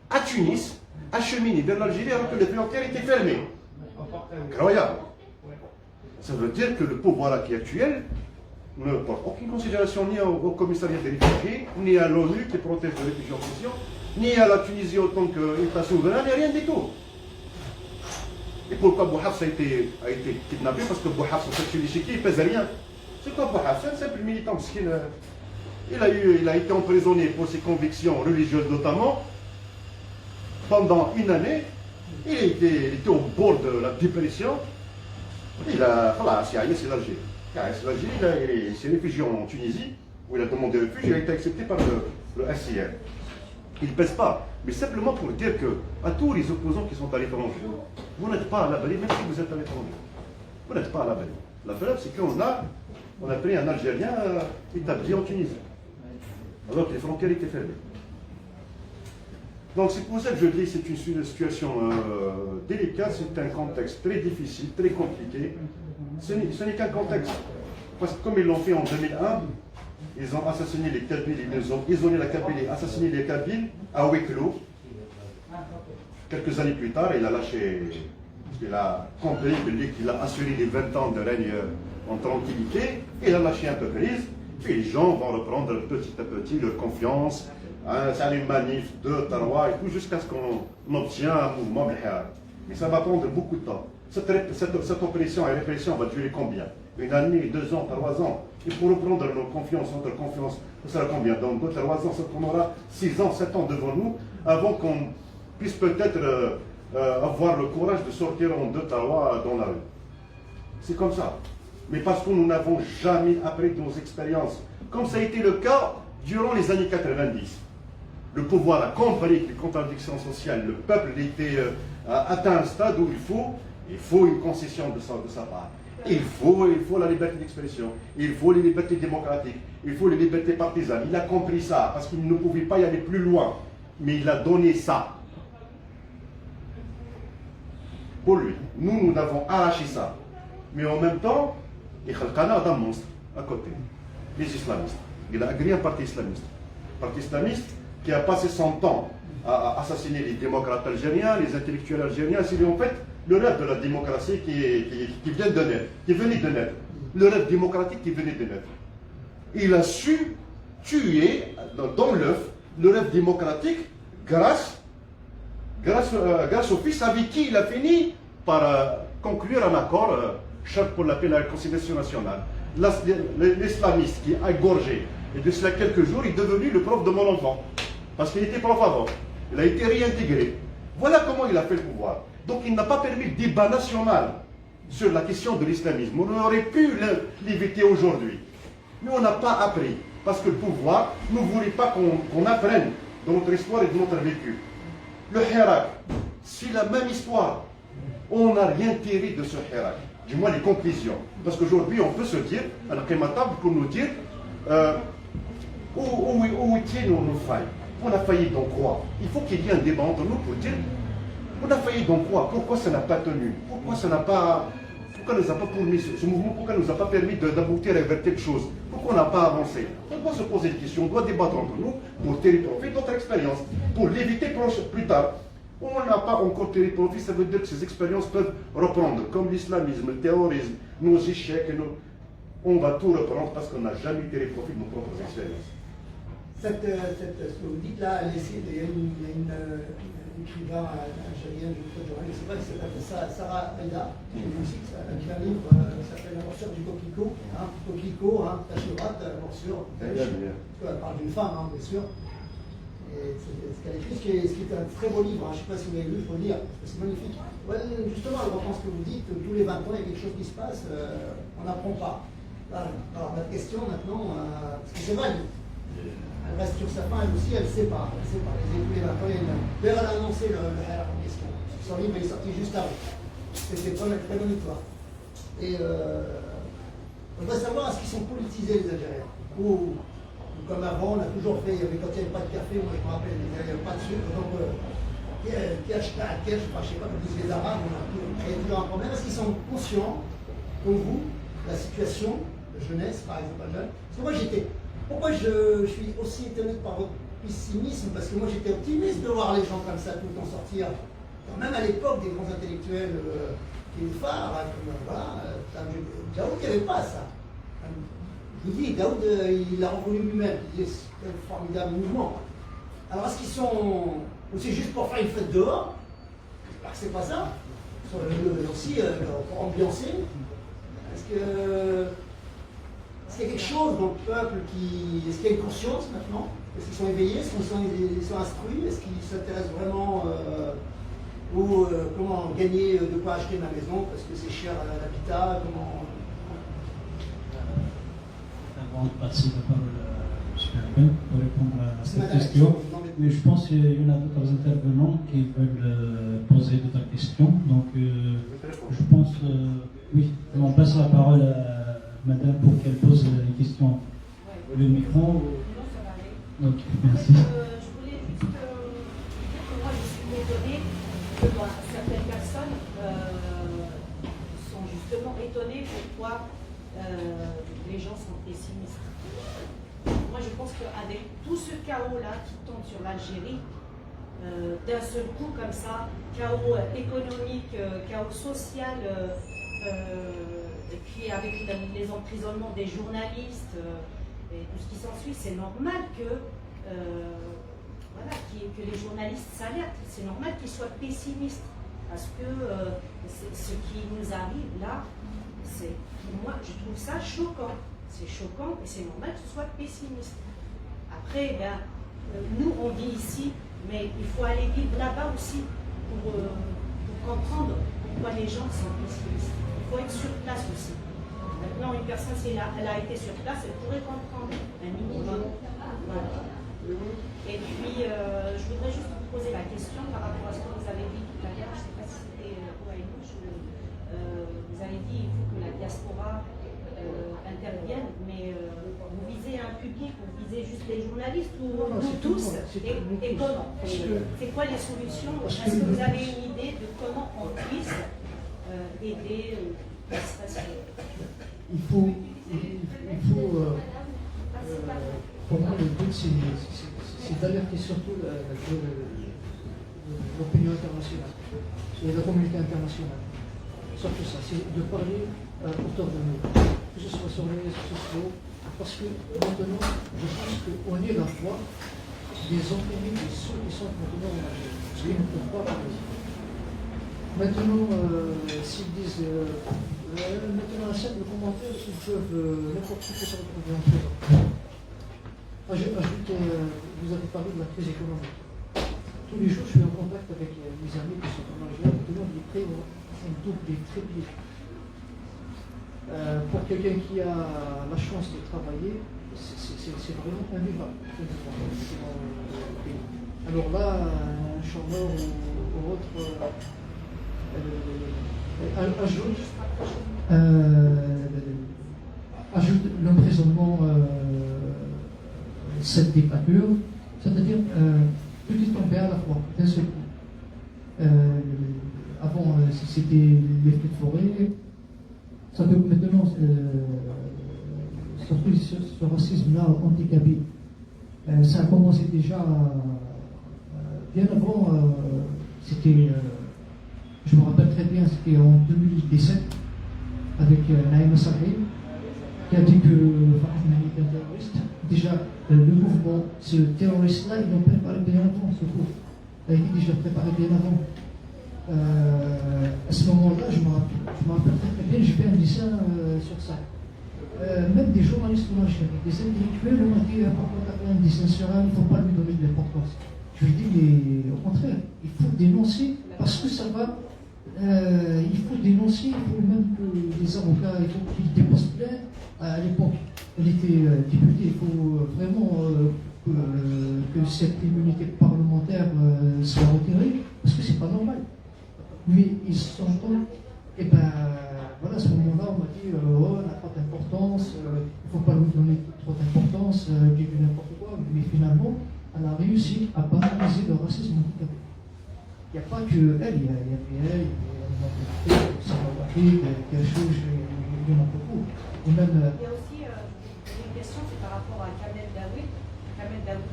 à Tunis, acheminé vers l'Algérie alors que les frontières étaient fermées. Incroyable. Ça veut dire que le pouvoir acquis actuel ne porte aucune considération ni au commissariat des réfugiés, ni à l'ONU qui protège les réfugiés en question, ni à la Tunisie en tant qu'État souverain, ni rien du tout. Et pourquoi Bouhafs a été kidnappé? Parce que Bouhafs, en fait, sur l'échiquier, il ne pèse rien. C'est quoi Bouhafs? C'est un simple militant. Il a été emprisonné pour ses convictions religieuses notamment. Pendant une année, il était au bord de la dépression. C'est l'Algérie. Il s'est réfugié en Tunisie, où il a demandé refuge, il a été accepté par le SIR. Il ne pèse pas, mais simplement pour dire à tous les opposants qui sont à l'étranger, vous n'êtes pas à l'abri, même si vous êtes à l'étranger. Vous n'êtes pas à l'abri. La preuve, c'est qu'on a pris un Algérien établi en Tunisie, alors que les frontières étaient fermées. Donc c'est pour ça que je dis que c'est une situation délicate, c'est un contexte très difficile, très compliqué. Ce n'est qu'un contexte. Parce que comme ils l'ont fait en 2001, ils ont assassiné les Kabyles, ils ont isolé la Kabylie, assassiné les Kabyles à huis clos. Quelques années plus tard, il a lâché, il a compris qu'il a assuré les 20 ans de règne en tranquillité, il a lâché un peu prise, puis les gens vont reprendre petit à petit leur confiance. C'est une manif, 2, 3, et tout, jusqu'à ce qu'on obtienne un mouvement Bihar. Mais ça va prendre beaucoup de temps. Cette oppression et répression va durer combien? 1 année, 2 ans, 3 ans. Et pour reprendre nos confiances, notre confiance, ça sera combien? Dans 2, 3 ans, on aura 6 ans, 7 ans devant nous, avant qu'on puisse peut-être avoir le courage de sortir en 2, 3 dans la rue. C'est comme ça. Mais parce que nous n'avons jamais appris de nos expériences. Comme ça a été le cas durant les années 90. Le pouvoir a compris les contradictions sociales, le peuple était atteint un stade où il faut une concession de sa part. Il faut la liberté d'expression, il faut les libertés démocratiques, il faut les libertés partisanes. Il a compris ça parce qu'il ne pouvait pas y aller plus loin, mais il a donné ça. Pour lui, nous avons arraché ça. Mais en même temps, il y a un monstre à côté, les islamistes. Il a agréé un parti islamiste. Parti islamiste qui a passé son temps à assassiner les démocrates algériens, les intellectuels algériens. C'est en fait le rêve de la démocratie qui vient de naître, qui venait de naître. Le rêve démocratique qui venait de naître. Il a su tuer dans l'œuf le rêve démocratique grâce au fils avec qui il a fini par conclure un accord, charte pour la paix et la réconciliation nationale. L'islamiste qui a égorgé, et de cela quelques jours, il est devenu le prof de mon enfant. Parce qu'il était prof avant. Il a été réintégré. Voilà comment il a fait le pouvoir. Donc il n'a pas permis le débat national sur la question de l'islamisme. On aurait pu l'éviter aujourd'hui. Mais on n'a pas appris. Parce que le pouvoir ne voulait pas qu'on apprenne de notre histoire et de notre vécu. Le Hirak, c'est la même histoire. On n'a rien tiré de ce Hirak. du moins les conclusions. Parce qu'aujourd'hui, on peut se dire, à la table pour nous dire où étaient nos failles. On a failli dans quoi? Il faut qu'il y ait un débat entre nous pour dire on a failli dans quoi? Pourquoi ça n'a pas tenu? Pourquoi ça n'a pas. Pourquoi nous a pas permis ce mouvement? Pourquoi nous a pas permis d'aboutir vers quelque chose? Pourquoi on n'a pas avancé? On doit se poser des questions, on doit débattre entre nous pour tirer profit de notre expérience, pour l'éviter plus tard. On n'a pas encore tiré profit, ça veut dire que ces expériences peuvent reprendre, comme l'islamisme, le terrorisme, nos échecs, on va tout reprendre parce qu'on n'a jamais tiré profit de nos propres expériences. Ce que vous dites là, il y a une écrivain algérienne, je ne sais pas, qui s'appelle Sarah Aida, qui a écrit un livre qui s'appelle La morsure du coquelicot. Coquelicot, tacherat, morsure, pêche. Elle parle d'une femme, bien sûr. Et ce qu'elle écrit, ce qui est un très beau livre, je ne sais pas si vous l'avez lu, il faut le lire, c'est magnifique. Ouais, justement, je reprends ce que vous dites, tous les 20 ans, il y a quelque chose qui se passe, on n'apprend pas. Alors, la question maintenant, parce que c'est vrai, elle reste sur sa fin, elle aussi, elle ne sait pas. Elle tous les 20 ans, d'ailleurs, elle a annoncé le Hayar en question. Son livre est sorti juste avant. C'était très bonne histoire. Et on va savoir, est-ce qu'ils sont politisés, les Algériens? Ou comme avant, on a toujours fait, quand il n'y avait pas de café, moi je me rappelle, il n'y avait pas de sucre, donc je ne sais pas, comme disent les Arabes, il y a toujours un problème. Est-ce qu'ils sont conscients, comme vous, de la situation de jeunesse, par exemple, à Jeune? Parce que moi pourquoi je suis aussi étonné par votre pessimisme? Parce que moi j'étais optimiste de voir les gens comme ça tout le temps sortir. Même à l'époque, des grands intellectuels qui étaient phares, comme Daoud, il n'y avait pas ça. Je vous dis, Daoud, il l'a reconnu lui-même. Il disait c'est un formidable mouvement. Alors est-ce qu'ils sont aussi juste pour faire une fête dehors? J'espère que c'est pas ça. Aussi pour ambiancer. Est-ce qu'il y a quelque chose dans le peuple qui. Est-ce qu'il y a une conscience maintenant? Est-ce qu'ils sont éveillés? Est-ce qu'ils sont instruits? Est-ce qu'ils s'intéressent vraiment comment gagner de quoi acheter ma maison parce que c'est cher à l'habitat? Avant de passer la parole à M. Herben pour répondre à cette question, mais je pense qu'il y en a d'autres intervenants qui veulent poser d'autres questions. Donc, je pense, oui, on passe la parole à Madame pour qu'elle pose les questions. Le micro. Ok, merci. Je voulais juste dire que moi je suis étonnée que certaines personnes sont justement étonnées pourquoi les gens sont pessimistes. Moi je pense qu'avec tout ce chaos-là qui tombe sur l'Algérie, d'un seul coup comme ça, chaos économique, chaos social, et puis avec les emprisonnements des journalistes et tout ce qui s'ensuit, c'est normal que les journalistes s'alertent, c'est normal qu'ils soient pessimistes, parce que ce qui nous arrive là, moi je trouve ça choquant, c'est choquant et c'est normal qu'ils soient pessimistes. Après, nous on vit ici, mais il faut aller vivre là-bas aussi pour comprendre pourquoi les gens sont pessimistes. Il faut être sur place aussi. Maintenant, une personne, si elle a été sur place, elle pourrait comprendre un minimum. Voilà. Et puis, je voudrais juste vous poser la question par rapport à ce que vous avez dit tout à l'heure. Je ne sais pas si c'était Ouaïlouch. Vous avez dit qu'il faut que la diaspora intervienne, mais vous visez un public, vous visez juste les journalistes ou nous tous? Et comment? C'est quoi les solutions? Est-ce que vous avez une idée de comment on puisse aider la situation? Il faut pour moi, le but, c'est d'alerter surtout l'opinion internationale et la communauté internationale. Surtout ça, c'est de parler autour de nous, que ce soit sur les réseaux sociaux, parce que maintenant, je pense qu'on est la voix des opprimés et ceux qui sont maintenant en Algérie, parce qu'ils ne peuvent pas parler. Maintenant, s'ils disent maintenant un simple commentaire, ils peuvent n'importe qui peut se retrouver en prison. Ajoute, vous avez parlé de la crise économique. Tous les jours, je suis en contact avec mes amis qui sont en Algérie, tout le monde les prix sont doublés, triplés. Pour quelqu'un qui a la chance de travailler, c'est vraiment invivable. Alors là, un chômeur ou autre, ajoute l'emprisonnement, cette dictature, c'est-à-dire tout est tombé à la fois, d'un seul coup. Avant, c'était les feux de forêt, ça peut maintenant, surtout ce racisme-là anti-kabyle, ça a commencé déjà bien avant, c'était, je me rappelle très bien, c'était en 2017, avec Naïma Sabri, qui a dit que Farahmani était un terroriste. Déjà, le mouvement, ce terroriste-là, ils l'ont préparé bien avant, ce coup. Il a été déjà préparé bien avant. À ce moment-là, je me rappelle très bien, j'ai fait un dessin sur ça. Même des journalistes en Algérie, des intellectuels ont dit pourquoi tu as fait un dessin sur un, il ne faut pas lui donner de l'importance. Je lui dis, mais au contraire, il faut dénoncer parce que ça va. Il faut dénoncer, il faut même que les avocats qui déposent plainte. À l'époque, elle était députée, il faut vraiment que cette immunité parlementaire soit retirée parce que c'est pas normal. Mais ils se sont dit, et ben voilà, à ce moment-là, on m'a dit, oh, on n'a pas d'importance, il ne faut pas lui donner trop d'importance, dire n'importe quoi, mais finalement, elle a réussi à banaliser le racisme handicapé. Il n'y a pas que elle, il y avait elle, il y a quelque chose, il y en a beaucoup. Et même, il y a aussi une question, c'est par rapport à Kamel Daoud. Kamel Daoud,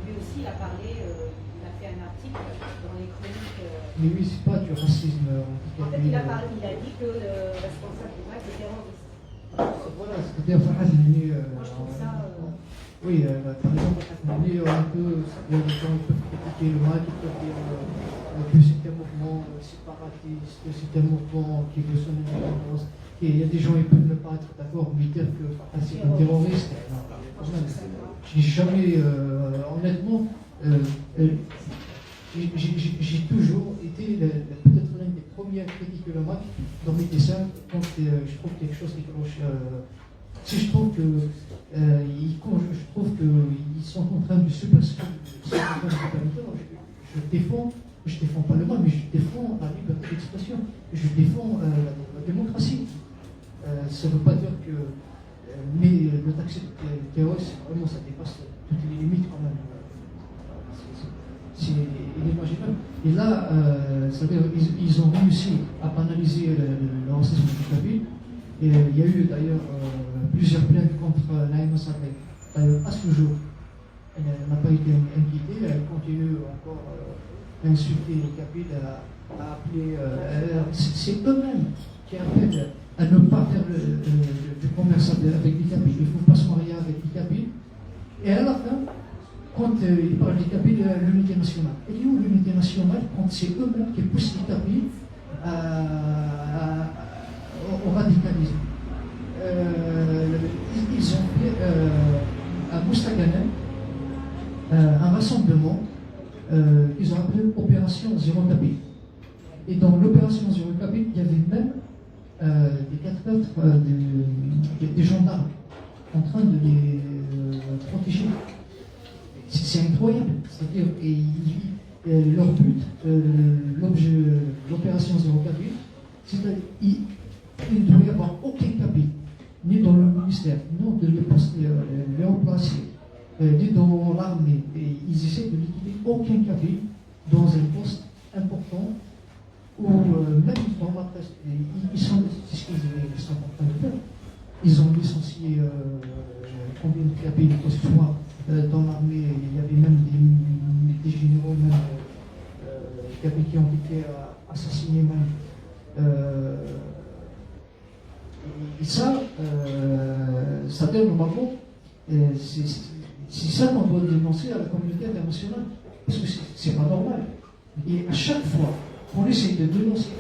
lui aussi, il a parlé, il a fait un article dans les chroniques. Mais oui, c'est pas du racisme. En fait, il a dit que le responsable du MAC est terroriste. Voilà, c'est-à-dire Farahmani. Moi, je trouve ça. Oui, par exemple, Farahmani, on peut critiquer le MAC, ils peuvent dire que c'est un mouvement séparatiste, c'est un mouvement qui veut son indépendance. Et il y a des gens qui peuvent ne pas être d'accord, mais dire que c'est un terroriste. J'ai jamais, honnêtement, j'ai toujours été peut-être l'un des premiers à critiquer le MAC dans mes dessins quand je trouve quelque chose qui cloche. Si je trouve que qu'ils sont en train de supersécuter, je défends pas le MAC, mais je défends la liberté d'expression, je défends la démocratie. Ça ne veut pas dire que. Mais le taxi de terroriste, vraiment, ça dépasse toutes les limites quand même. C'est inimaginable. Et là, c'est-à-dire ils ont réussi à banaliser le racisme handicapé. Et il y a eu d'ailleurs plusieurs plaintes contre Naïma Sabri. D'ailleurs, à ce jour, elle n'a pas été inquiétée. Elle continue encore à insulter les Kabyles, à appeler. C'est eux-mêmes qui appellent à ne pas faire du commerce avec les Kabyles. Il ne faut pas se marier avec les Kabyles. Et à la fin, quand il parle des Kabyles, l'unité nationale. Elle est où l'unité nationale quand c'est eux-mêmes qui poussent les Kabyles au radicalisme? Ils ont fait à Moustaganem un rassemblement qu'ils ont appelé Opération Zéro Kabyle. Et dans l'opération Zéro Kabyle, il y avait même des 4 mètres des gendarmes en train de les protéger. C'est incroyable. C'est-à-dire, leur but, l'opération Zéro Kabyle, c'est-à-dire il ne doit y avoir aucun Kabyle, ni dans le ministère, ni de les remplacer, ni dans l'armée. Et ils essaient de liquider aucun Kabyle dans un poste important ou même dans la presse. C'est ce qu'ils sont en train de faire. Ils ont licencié combien de Kabyles que ce soit dans l'armée. Il y avait même des généraux, même Kabyles qui ont été assassinés même. Et ça, ça donne normalement, c'est ça qu'on doit dénoncer à la communauté internationale, parce que c'est pas normal. Et à chaque fois qu'on essaie de dénoncer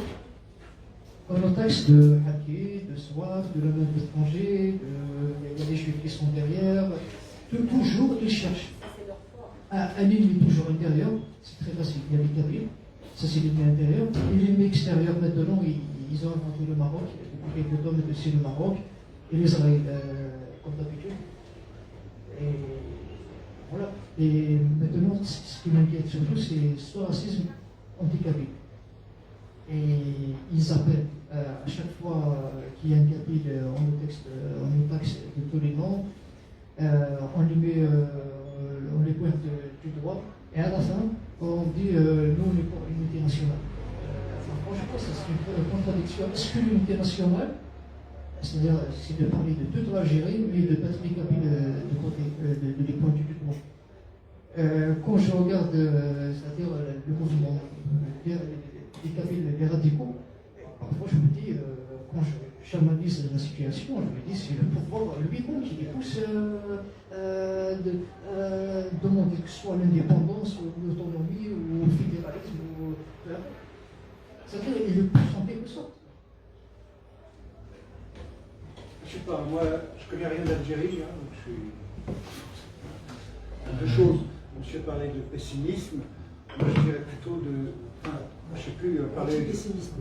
dans le texte de hacker, de soif, de la main d'étranger, il y a des juifs qui sont derrière, toujours ils cherchent un ennemi toujours intérieur, c'est très facile, il y a les Kabyles, ça c'est l'ennemi intérieur, et l'ennemi extérieur maintenant, ils ont inventé le Maroc, depuis quelques temps, mais c'est le Maroc, et les Israéliens, comme d'habitude. Et voilà. Et maintenant, ce qui m'inquiète surtout, c'est ce racisme anti-kabyle. Et des appels. À chaque fois qu'il y a un kabyle, on nous taxe de tous les noms, on les pointe du doigt, et à la fin, on dit nous, on est pour l'unité nationale. Moi, je pense que c'est une contradiction. Est-ce que l'unité nationale, c'est-à-dire, c'est de parler de toute l'Algérie, mais de mettre les kabyles de côté, de les pointer du doigt. Quand je regarde, c'est-à-dire le mouvement des kabyles, les radicaux, parfois je me dis, quand j'analyse la situation, je me dis c'est le pouvoir lui-même qui les pousse de demander que ce soit l'indépendance, ou l'autonomie, ou le fédéralisme, c'est-à-dire il le pousse en quelque sorte. Je sais pas, moi je connais rien d'Algérie, hein, donc je suis. Deux choses. Monsieur parlait de pessimisme, moi je dirais plutôt de. Enfin, je ne sais plus parler. Pessimisme.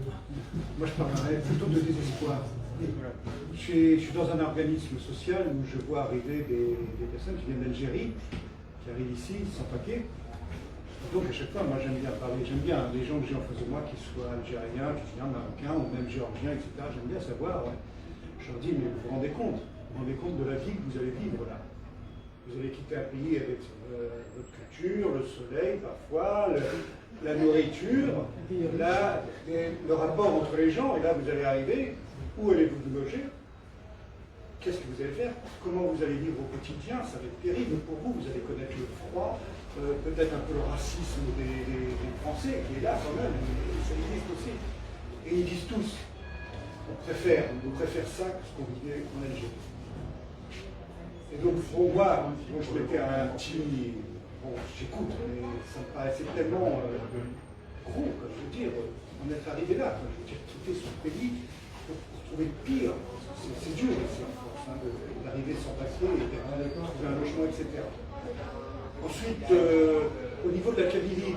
Moi je parlerais plutôt de désespoir. Voilà. Je suis dans un organisme social où je vois arriver des personnes qui viennent d'Algérie, qui arrivent ici sans papier. Donc à chaque fois, moi j'aime bien parler, j'aime bien les gens que j'ai en face de moi, qu'ils soient algériens, tunisiens, marocains ou même géorgiens, etc. J'aime bien savoir. Ouais. Je leur dis, mais vous vous rendez compte de la vie que vous allez vivre là. Vous allez quitter un pays avec votre culture, le soleil parfois, la nourriture, le rapport entre les gens, et là vous allez arriver, où allez-vous vous loger? Qu'est-ce que vous allez faire? Comment vous allez vivre au quotidien? Ça va être terrible pour vous, vous allez connaître le froid, peut-être un peu le racisme des Français, qui est là quand même, ça existe aussi. Et ils disent tous, on préfère ça que ce qu'on vivait en Algérie. Et donc, pour moi, je mettais un petit. Bon, j'écoute, mais ça me paraissait tellement gros, comme je veux dire, en être arrivé là. Je veux dire, quitter son pays pour trouver pire. C'est dur ici en France, hein, d'arriver sans papier et de trouver un logement, etc. Ensuite, au niveau de la Kabylie,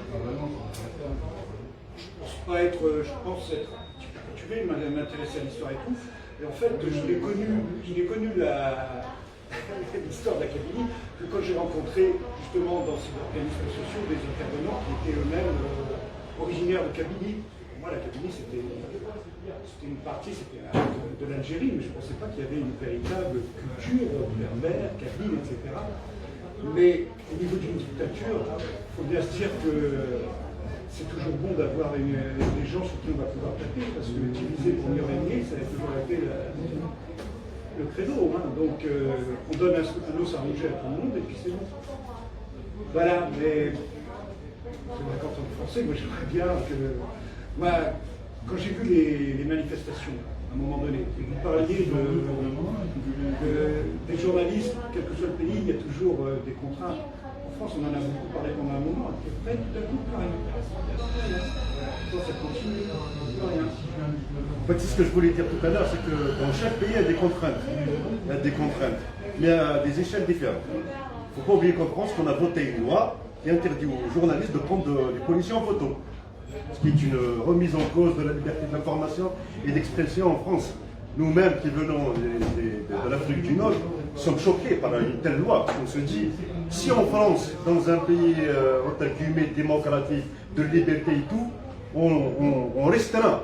je pense être un petit peu cultivé, m'intéresser à l'histoire et tout. Et en fait, je l'ai connu l'histoire de la Kabylie, que quand j'ai rencontré justement dans ces organismes sociaux des intervenants qui étaient eux-mêmes originaires de Kabylie. Pour moi, la Kabylie, c'était une partie de l'Algérie, mais je ne pensais pas qu'il y avait une véritable culture berbère, kabyle, etc. Mais au niveau d'une dictature, il faut bien se dire que c'est toujours bon d'avoir des gens sur qui on va pouvoir taper, parce que utiliser pour mieux régner, ça a toujours été le credo, hein. Donc on donne un os à ronger à tout le monde et puis c'est bon. Voilà, mais en tant que Français, moi j'aimerais bien que. Moi, quand j'ai vu les manifestations, à un moment donné, et vous parliez des journalistes, quel que soit le pays, il y a toujours des contraintes. En France, on en a beaucoup parlé pendant un moment, et après, tout à coup, plus rien. Ça continue, plus rien. En fait, c'est ce que je voulais dire tout à l'heure, c'est que dans chaque pays, il y a des contraintes. Il y a des contraintes, mais à des échelles différentes. Il ne faut pas oublier qu'en France, on a voté une loi qui interdit aux journalistes de prendre des policiers en photo. Ce qui est une remise en cause de la liberté d'information et d'expression en France. Nous-mêmes qui venons de l'Afrique du Nord, sommes choqués par une telle loi. On se dit, si en France, dans un pays entre guillemets démocratique, de liberté et tout, on restreint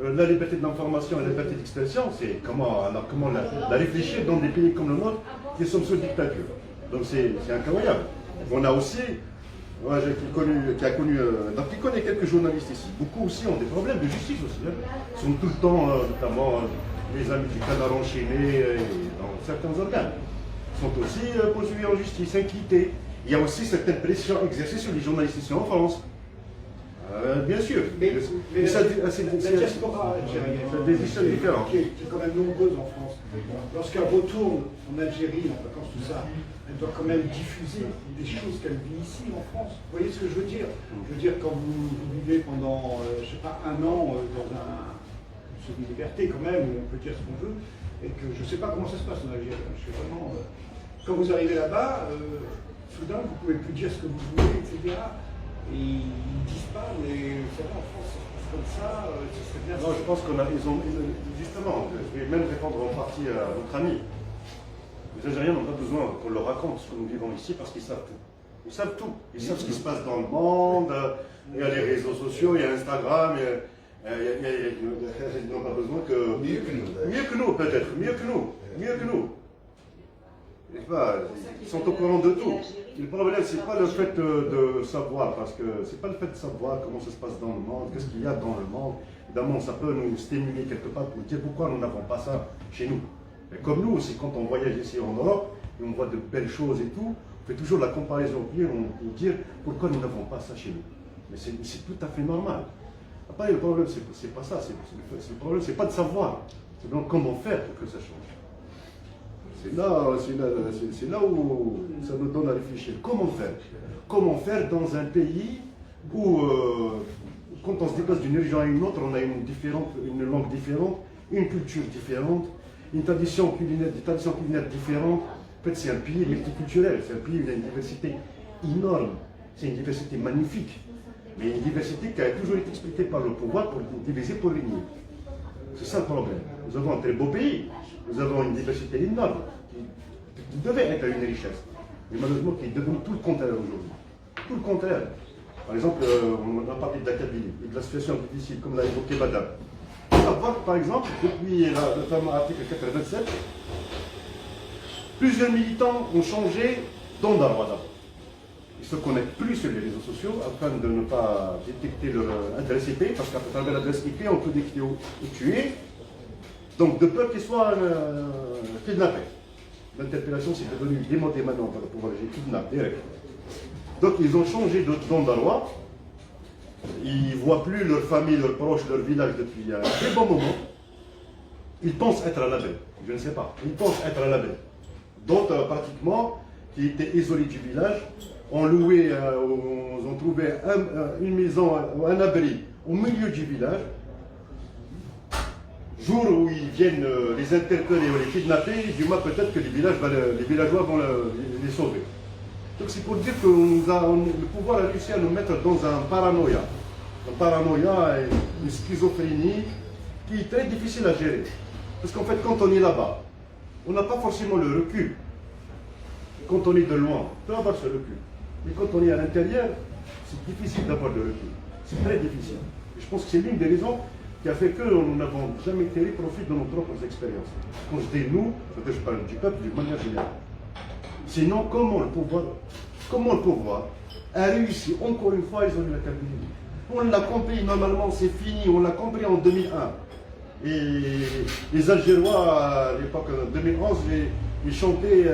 la liberté de l'information et la liberté d'expression, c'est comment la réfléchir dans des pays comme le nôtre qui sont sous dictature. Donc c'est incroyable. On a aussi, moi qui connaît quelques journalistes ici, beaucoup aussi ont des problèmes de justice aussi. Hein. Ils sont tout le temps, notamment les amis du canard enchaîné dans certains organes, sont aussi poursuivis en justice, inquiétés. Il y a aussi certaines pressions exercées sur les journalistes ici en France. Bien sûr. Mais la diaspora algérienne, des échelles différentes. qui est quand même nombreuse en France, lorsqu'elle retourne en Algérie, en vacances, tout ça, elle doit quand même diffuser des choses qu'elle vit ici en France. Vous voyez ce que je veux dire? Je veux dire, quand vous vivez pendant, je sais pas, un an dans une liberté quand même, où on peut dire ce qu'on veut, et que je ne sais pas comment ça se passe en Algérie. Je sais vraiment, quand vous arrivez là-bas, soudain, vous ne pouvez plus dire ce que vous voulez, etc. Et ils ne disent pas, mais vous savez, en France, c'est comme ça, ce serait bien. Non, je pense justement, je vais même répondre en partie à votre ami. Les Algériens n'ont pas besoin qu'on leur raconte ce que nous vivons ici parce qu'ils savent tout. Ils savent tout. Ils savent ce qui se passe dans le monde, il y a les réseaux sociaux, il y a Instagram, Ils n'ont pas besoin que... Mieux que nous, peut-être. Mieux que nous. Ils sont au courant de tout. Le problème, c'est pas le fait de savoir, parce que c'est pas le fait de savoir comment ça se passe dans le monde, qu'est-ce qu'il y a dans le monde. Évidemment, ça peut nous stimuler quelque part pour dire pourquoi nous n'avons pas ça chez nous. Mais comme nous aussi, quand on voyage ici en Europe, et on voit de belles choses et tout, on fait toujours la comparaison pour dire pourquoi nous n'avons pas ça chez nous. Mais c'est tout à fait normal. Après, le problème, c'est pas ça. Le problème, c'est pas de savoir. C'est donc comment faire pour que ça change. C'est là où ça nous donne à réfléchir. Comment faire? Comment faire dans un pays où, quand on se déplace d'une région à une autre, on a une langue différente, une culture différente, une tradition culinaire différente. En fait, c'est un pays multiculturel, c'est un pays où il y a une diversité énorme, c'est une diversité magnifique, mais une diversité qui a toujours été expliquée par le pouvoir pour diviser, pour régner. C'est ça le problème. Nous avons un très beau pays, nous avons une diversité énorme, qui devait être une richesse, mais malheureusement qui est devenu tout le contraire aujourd'hui. Tout le contraire. Par exemple, on a parlé de la Kabylie et de la situation difficile, comme l'a évoqué Madame. On va voir, par exemple, depuis notamment l'article 87, plusieurs militants ont changé d'endroit d'abord. Ils se connectent plus sur les réseaux sociaux afin de ne pas détecter leur adresse IP, parce qu'à travers l'adresse IP, on peut détecter ou tuer. Donc, de peur qu'ils soient kidnappés. L'interpellation, c'est devenu démonté maintenant par le pouvoir. J'ai kidnappé direct. Donc, ils ont changé d'endroit. Ils ne voient plus leur famille, leurs proches, leur village depuis un très bon moment. Ils pensent être à la baie. Je ne sais pas. Ils pensent être à la baie. D'autres, pratiquement, qui étaient isolés du village, ont loué, ont trouvé une maison ou un abri au milieu du village. Jour où ils viennent les interpeller ou les kidnapper, du moins peut-être que les villageois vont les sauver. Donc c'est pour dire que le pouvoir a réussi à nous mettre dans un paranoïa. Un paranoïa et une schizophrénie qui est très difficile à gérer. Parce qu'en fait, quand on est là-bas, on n'a pas forcément le recul. Quand on est de loin, on peut avoir ce recul. Mais quand on est à l'intérieur, c'est difficile d'avoir le recul. C'est très difficile. Et je pense que c'est l'une des raisons qui a fait que nous n'avons jamais tiré profit de nos propres expériences. Quand je dis nous, je parle du peuple d'une manière générale. Sinon, comment le pouvoir a réussi encore une fois à isoler la Kabylie? On l'a compris, normalement c'est fini, on l'a compris en 2001. Et les Algérois, à l'époque, en 2011, ils chantaient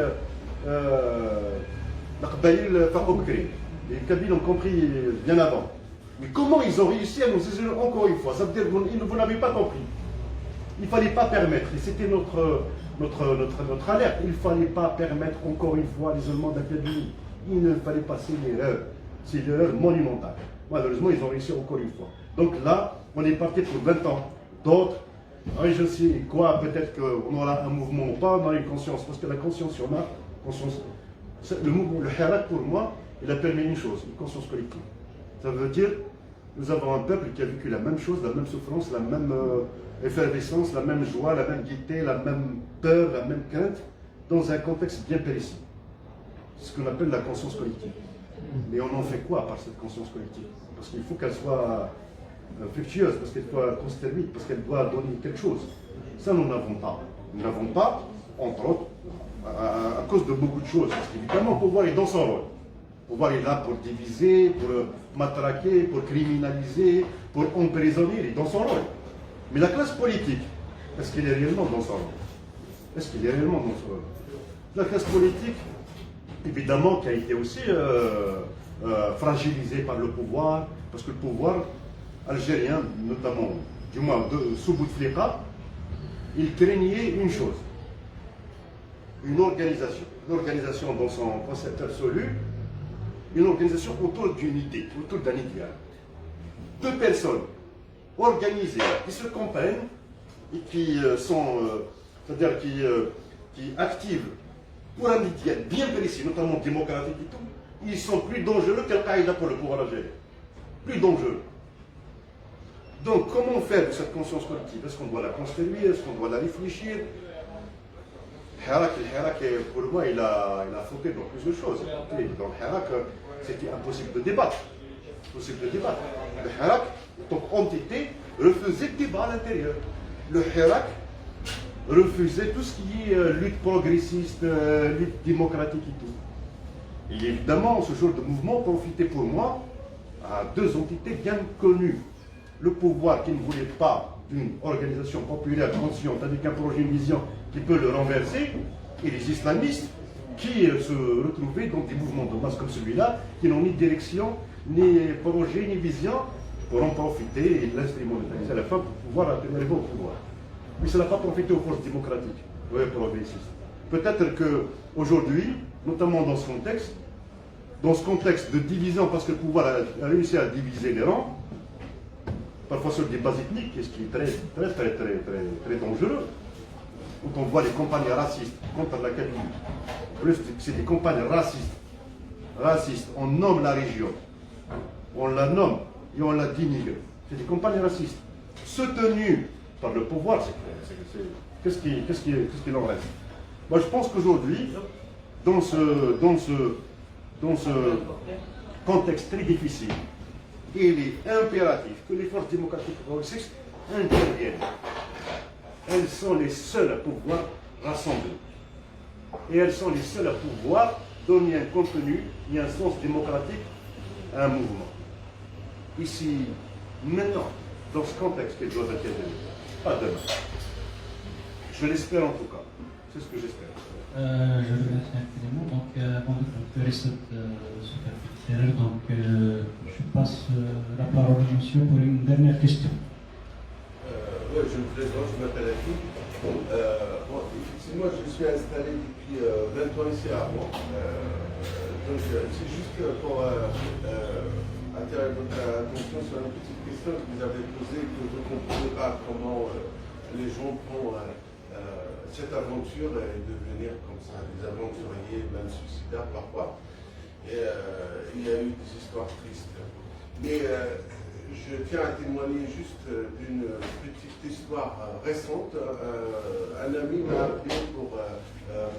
l'Aqbaïl Fakobkri. Les Kabyles ont compris bien avant. Mais comment ils ont réussi à nous isoler encore une fois? Ça veut dire que vous n'avez pas compris. Il ne fallait pas permettre, et c'était notre alerte, il ne fallait pas permettre encore une fois l'isolement de la Kabylie. Il ne fallait pas, c'est l'erreur monumentale. Malheureusement, ils ont réussi encore une fois. Donc là, on est parti pour 20 ans. D'autres, je sais quoi, peut-être qu'on aura un mouvement ou pas, on a une conscience, parce que la conscience, il y en a. Le mouvement, le Hirak, pour moi, il a permis une chose, une conscience collective. Ça veut dire, nous avons un peuple qui a vécu la même chose, la même souffrance, la même effervescence, la même joie, la même gaieté, la même peur, la même crainte, dans un contexte bien précis. C'est ce qu'on appelle la conscience collective. Mais on en fait quoi par cette conscience collective? Parce qu'il faut qu'elle soit fructueuse, parce qu'elle soit constituée, parce qu'elle doit donner quelque chose. Ça, nous n'avons pas. Nous n'avons pas, entre autres, à cause de beaucoup de choses. Parce qu'évidemment, le pouvoir est dans son rôle. Le pouvoir est là pour diviser, pour matraquer, pour criminaliser, pour emprisonner, il est dans son rôle. Mais la classe politique, est-ce qu'elle est réellement dans son rôle? Est-ce qu'elle est réellement dans son rôle? La classe politique, évidemment, qui a été aussi fragilisée par le pouvoir, parce que le pouvoir algérien, notamment, du moins sous Bouteflika, il craignait une chose, une organisation dans son concept absolu, une organisation autour d'une idée, autour d'un idéal. Deux personnes organisées, qui se comprennent et qui sont, c'est-à-dire qui activent pour un idéal bien précis, notamment démocratique et tout, ils sont plus dangereux qu'Al-Qaïda pour le pouvoir algérien. Plus dangereux. Donc, comment faire de cette conscience collective? Est-ce qu'on doit la construire? Est-ce qu'on doit la réfléchir? Hirak, pour moi, il a fauté dans plusieurs choses. Dans Hirak, c'était impossible de débattre. Le Hirak, donc entité, refusait le débat à l'intérieur. Le Hirak refusait tout ce qui est lutte progressiste, lutte démocratique et tout. Et évidemment, ce genre de mouvement profitait pour moi à deux entités bien connues. Le pouvoir qui ne voulait pas d'une organisation populaire consciente avec un projet, une vision qui peut le renverser, et les islamistes qui se retrouvaient dans des mouvements de masse comme celui-là, qui n'ont ni direction, ni projet, ni vision, pour en profiter et l'instrumentaliser à la fin pour pouvoir tenir le pouvoir. Mais ça n'a pas profité aux forces démocratiques, progressistes. Peut-être qu'aujourd'hui, notamment dans ce contexte de division, parce que le pouvoir a réussi à diviser les rangs, parfois sur des bases ethniques, ce qui est très dangereux. Quand on voit les campagnes racistes contre la Kabylie, plus c'est des campagnes racistes, on nomme la région, on la nomme et on la dénigre. C'est des campagnes racistes, soutenues par le pouvoir. Qu'est-ce qu'il en reste? Moi, je pense qu'aujourd'hui, dans ce contexte très difficile, il est impératif que les forces démocratiques progressistes interviennent. Elles sont les seules à pouvoir rassembler. Et elles sont les seules à pouvoir donner un contenu et un sens démocratique à un mouvement. Ici, maintenant, dans ce contexte qu'elles doivent intervenir, pas demain. Je l'espère en tout cas. C'est ce que j'espère. Je remercie infiniment. Donc, avant de clôturer cette superficielle, donc je passe la parole à monsieur pour une dernière question. Oui, je me présente, je m'appelle Akin. Effectivement, je suis installé depuis 20 ans ici à Rouen. Donc, c'est juste pour attirer votre attention sur une petite question que vous avez posée, que je ne comprenais pas comment les gens prennent cette aventure et devenir comme ça, des aventuriers, même suicidaires parfois. Et il y a eu des histoires tristes. Mais je tiens à témoigner juste d'une petite histoire récente. Un ami m'a appelé pour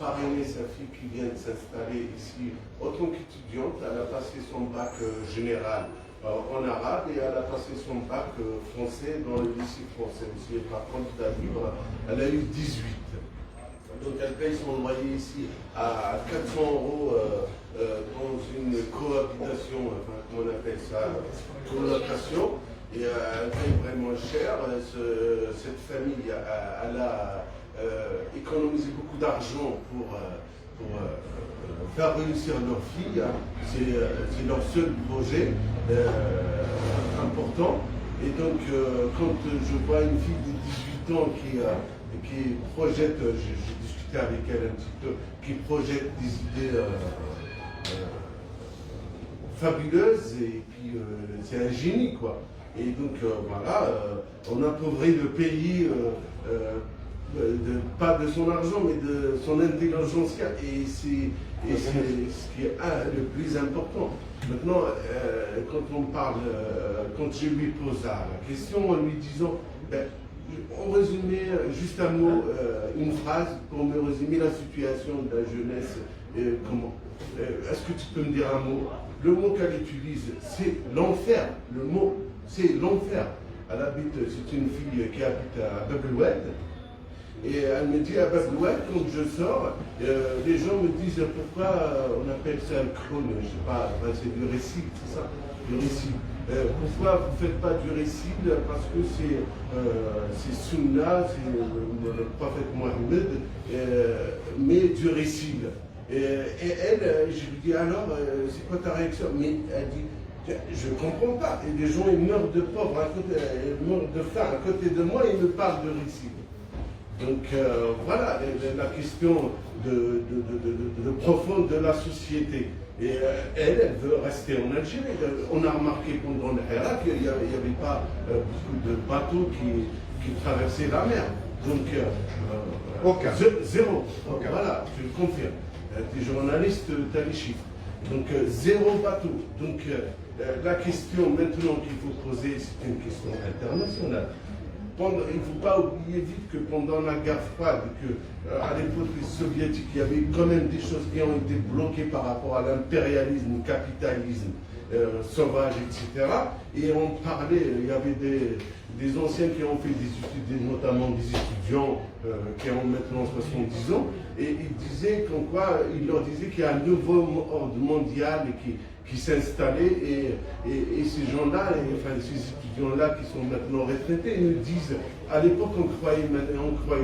parrainer sa fille qui vient de s'installer ici en tant qu'étudiante. Elle a passé son bac général en arabe et elle a passé son bac français dans le lycée français aussi. Et par contre, la livre, elle a eu 18. Donc elle paye son loyer ici à 400 € dans une cohabitation, enfin comment on appelle ça, colocation, et elle paye vraiment cher. Cette famille, elle a économisé beaucoup d'argent pour faire réussir leur fille. C'est leur seul projet important. Et donc quand je vois une fille de 18 ans qui projette, j'ai discuté avec elle un petit peu, qui projette des idées fabuleuses, et puis c'est un génie, quoi. Et donc voilà, on appauvrit le pays, pas de son argent, mais de son intelligence, et c'est ce qui est le plus important. Maintenant, quand je lui pose la question en lui disant, en résumé, juste un mot, une phrase pour me résumer la situation de la jeunesse. Comment est-ce que tu peux me dire un mot? Le mot qu'elle utilise, c'est l'enfer. Le mot, c'est l'enfer. C'est une fille qui habite à Babloued. Et elle me dit, à Babloued, quand je sors, les gens me disent pourquoi on appelle ça un clone, je ne sais pas, c'est du récit, c'est ça, du récit. Pourquoi vous ne faites pas du récit? Parce que c'est Sunna, c'est le prophète Mohammed, mais du récit. Et elle, je lui dis alors, c'est quoi ta réaction? Mais elle dit, je ne comprends pas. Et les gens, ils meurent de pauvre, ils meurent de faim. À côté de moi, ils me parlent de récit. Donc voilà la question de profonde de la société. Et elle veut rester en Algérie. On a remarqué pendant le Hirak qu'il n'y avait pas beaucoup de bateaux qui traversaient la mer. Donc, zéro. Okay. Voilà, tu le confirmes. Tu es journaliste, tu as les chiffres. Donc, zéro bateau. Donc, la question maintenant qu'il faut poser, c'est une question internationale. Il ne faut pas oublier vite que pendant la guerre froide, à l'époque soviétique, il y avait quand même des choses qui ont été bloquées par rapport à l'impérialisme, au capitalisme sauvage, etc. Et on parlait, il y avait des anciens qui ont fait des études, notamment des étudiants qui ont maintenant 70 ans, et ils disaient qu'en quoi, il leur disait qu'il y a un nouveau ordre mondial qui s'installait, et ces gens-là, enfin ces étudiants-là qui sont maintenant retraités, nous disent, à l'époque on croyait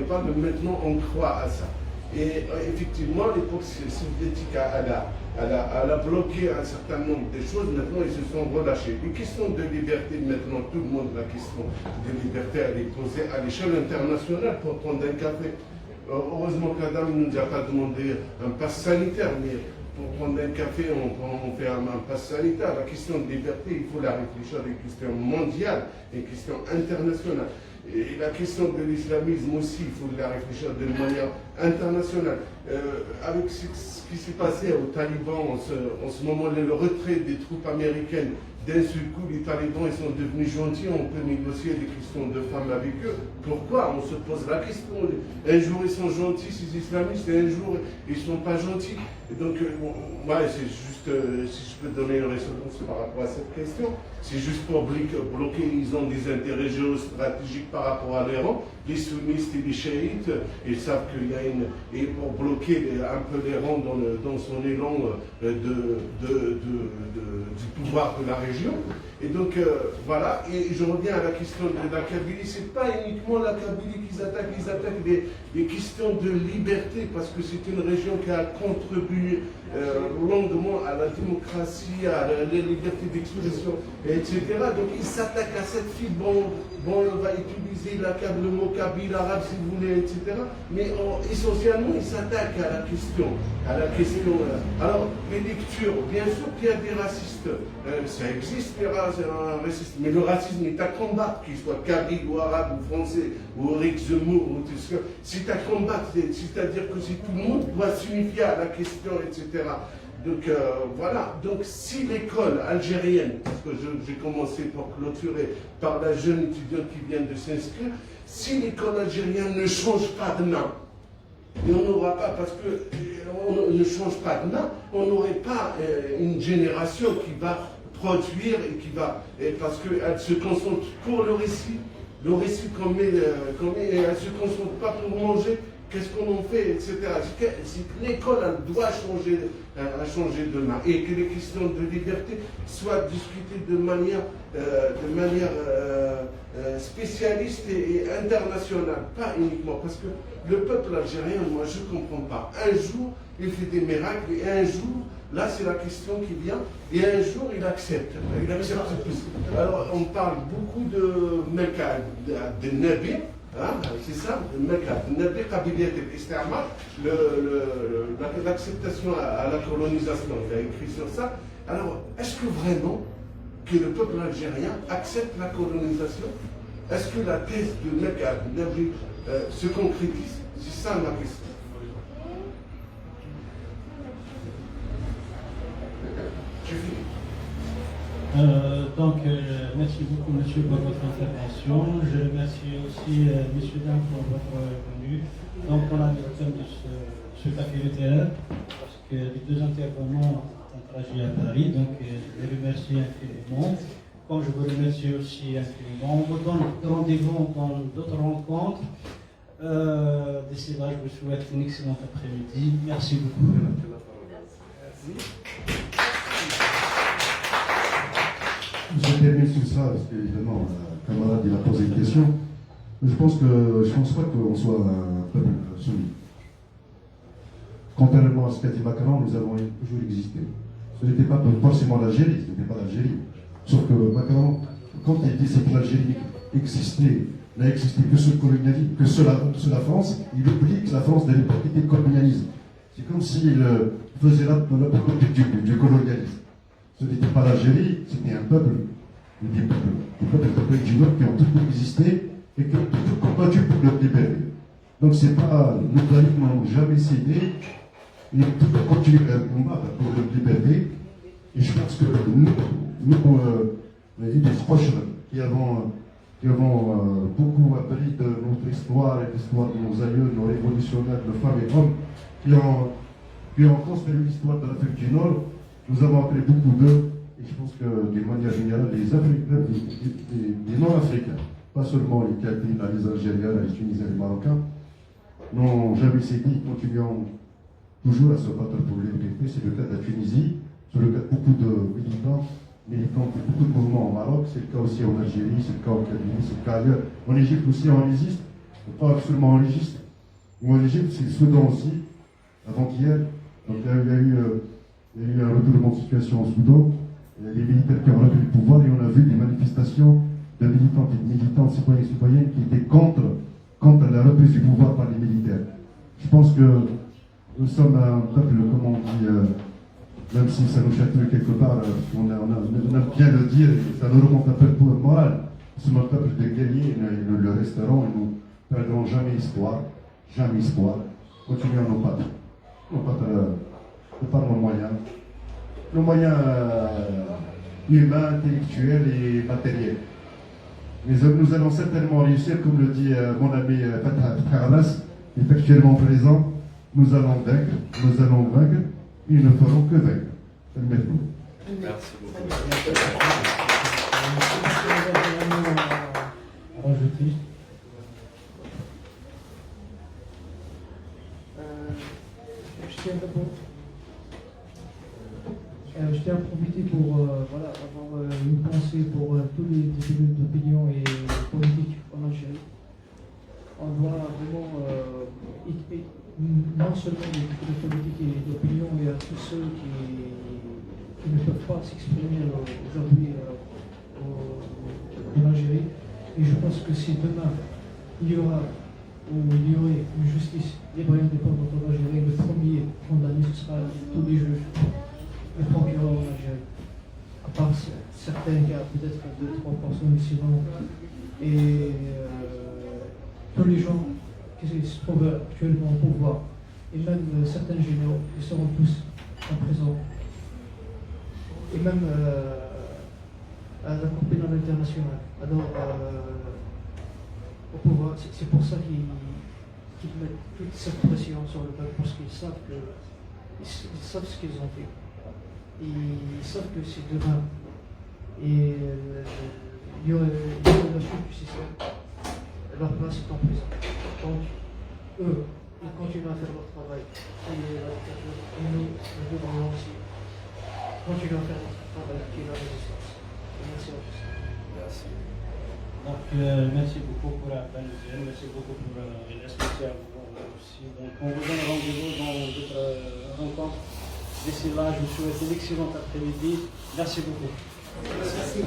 pas, mais maintenant on croit à ça. Et effectivement, l'époque soviétique, elle a bloqué un certain nombre de choses. Maintenant, ils se sont relâchés. Les questions de liberté, maintenant, tout le monde, la question de liberté, elle est posée à l'échelle internationale pour prendre un café. Heureusement qu'Adam ne nous a pas demandé un pass sanitaire, mais pour prendre un café, on fait un pass sanitaire. La question de liberté, il faut la réfléchir à des questions mondiales, des questions internationales. Et la question de l'islamisme aussi, il faut la réfléchir d'une manière internationale. Avec ce qui s'est passé aux talibans en ce moment, le retrait des troupes américaines, d'un seul coup, les talibans ils sont devenus gentils, on peut négocier des questions de femmes avec eux. Pourquoi? On se pose la question. Un jour ils sont gentils, ces islamistes, et un jour ils ne sont pas gentils. Et donc, ouais, c'est juste, si je peux donner une réponse par rapport à cette question, c'est juste pour bloquer, ils ont des intérêts géostratégiques par rapport à l'Iran. Les sunnistes et les chiites, ils savent qu'il y a et pour bloquer un peu l'Iran dans son élan du pouvoir de la région. Et donc voilà, et je reviens à la question de la Kabylie. C'est pas uniquement la Kabylie qu'ils attaquent, ils attaquent des questions de liberté, parce que c'est une région qui a contribué longuement à la démocratie, à la liberté d'expression, etc. Donc ils s'attaquent à cette fille, bon, on va utiliser le mot kabyle arabe si vous voulez, etc. Mais essentiellement, ils s'attaquent à la question. Alors, les lectures, bien sûr qu'il y a des racistes, ça existe, les racistes, mais le racisme est à combattre, qu'il soit kabyle ou arabe ou français, ou Eric Zemmour, ou tout ce que c'est à combattre, c'est-à-dire que si tout le monde doit s'unifier à la question, etc. Donc voilà, donc si l'école algérienne, parce que j'ai commencé pour clôturer par la jeune étudiante qui vient de s'inscrire, si l'école algérienne ne change pas de main, et on n'aura pas, parce qu'on ne change pas de main, on n'aurait pas une génération qui va produire et qui va, parce qu'elle se concentre pour le récit qu'on met, et elle ne se concentre pas pour manger. Qu'est-ce qu'on en fait, etc. L'école doit changer de main, et que les questions de liberté soient discutées de manière spécialiste et internationale, pas uniquement. Parce que le peuple algérien, moi je ne comprends pas. Un jour, il fait des miracles, et un jour, là c'est la question qui vient, et un jour il accepte. Il accepte plus. Alors on parle beaucoup de Mecca, de Nabi. C'est ça, l'acceptation à la colonisation, il a écrit sur ça. Alors, est-ce que vraiment que le peuple algérien accepte la colonisation? Est-ce que la thèse de Mecca se concrétise? C'est ça ma question. Je finis. Merci beaucoup, monsieur, pour votre intervention. Je remercie aussi, messieurs, dames, pour votre venue. Donc, on a le thème de ce café littéraire, parce que les deux intervenants ont interagi à Paris, donc je les remercie infiniment. Comme je vous remercie aussi infiniment. On vous donne rendez-vous dans d'autres rencontres. D'ici là, je vous souhaite une excellente après-midi. Merci beaucoup. Merci. Je termine sur ça, parce qu'évidemment, la camarade il a posé une question. Je pense pas qu'on soit un peuple soumis. Contrairement à ce qu'a dit Macron, nous avons toujours existé. Ce n'était pas forcément l'Algérie, ce n'était pas l'Algérie. Sauf que Macron, quand il dit que l'Algérie n'a existé que sous le colonialisme, que sous la France, il oublie que la France de l'époque était colonialisme. C'est comme s'il faisait l'apologie du colonialisme. Ce n'était pas l'Algérie, c'était un peuple, des peuples du Nord qui ont toujours existé et qui ont toujours combattu pour leur liberté. Donc c'est pas, nos amis n'ont jamais cédé, ils ont toujours continué à combattre pour leur liberté. Et je pense que nous des proches qui avons beaucoup appris de notre histoire et de l'histoire de nos aïeux, nos révolutionnaires, nos femmes et hommes, qui ont construit l'histoire de l'Afrique du Nord. Nous avons appris beaucoup d'eux, et je pense que, d'une manière générale, les Africains, les non-Africains, pas seulement les Kabyle, les Algériens, les Tunisiens, les Marocains, n'ont jamais cédé, continuant toujours à se battre pour les libertés. C'est le cas de la Tunisie, c'est le cas de beaucoup de militants de beaucoup de mouvements au Maroc, c'est le cas aussi en Algérie, c'est le cas en Kabylie, c'est le cas ailleurs. En Égypte aussi, on résiste, pas seulement en Égypte. En Égypte, c'est le Soudan aussi, avant-hier. Donc il y a eu un retournement de situation au Soudan. Les militaires qui ont repris le pouvoir et on a vu des manifestations de militants, citoyens et citoyennes qui étaient contre la reprise du pouvoir par les militaires. Je pense que nous sommes un peuple, comme on dit, même si ça nous chatouille quelque part, on aime bien le dire, ça nous remonte un peu pour moral. Nous sommes un peuple de guerriers, et nous le resterons, et nous ne perdrons jamais espoir. Continuons nos pattes de par nos moyens humains, intellectuels et matériels. Mais nous allons certainement réussir, comme le dit mon ami Fatah Abbas, effectuellement présent, nous allons vaincre, ils ne feront que vaincre. Merci beaucoup. Je tiens à profiter pour avoir une pensée pour tous les détenus d'opinion et politiques en Algérie. On doit vraiment, non seulement les détenus politiques et d'opinion, mais à tous ceux qui ne peuvent pas s'exprimer aujourd'hui en Algérie. Et je pense que si demain il y aurait une justice libre et indépendante en Algérie, le premier condamné, ce sera tous les juges, les procureurs en Algérie. À part certains cas, peut-être 2-3 personnes sinon. Et tous les gens qui se trouvent actuellement au pouvoir, et même certains généraux, ils seront tous en prison. Et même à la Cour pénale internationale. Alors, au pouvoir, c'est pour ça qu'ils mettent toute cette pression sur le peuple, parce qu'ils savent ce qu'ils ont fait. Ils savent que c'est demain. Et il y aurait la chute du système. Leur place est en prison. Donc, eux, ils continuent à faire leur travail. Et nous devons aussi continuer à faire notre travail, qui est la résistance. Et merci à tous. Merci. Donc, merci beaucoup pour la peine, merci beaucoup pour respect à vous aussi. Donc, on vous donne rendez-vous dans d'autres rencontres. D'ici là, je vous souhaite une excellente après-midi. Merci beaucoup. Merci.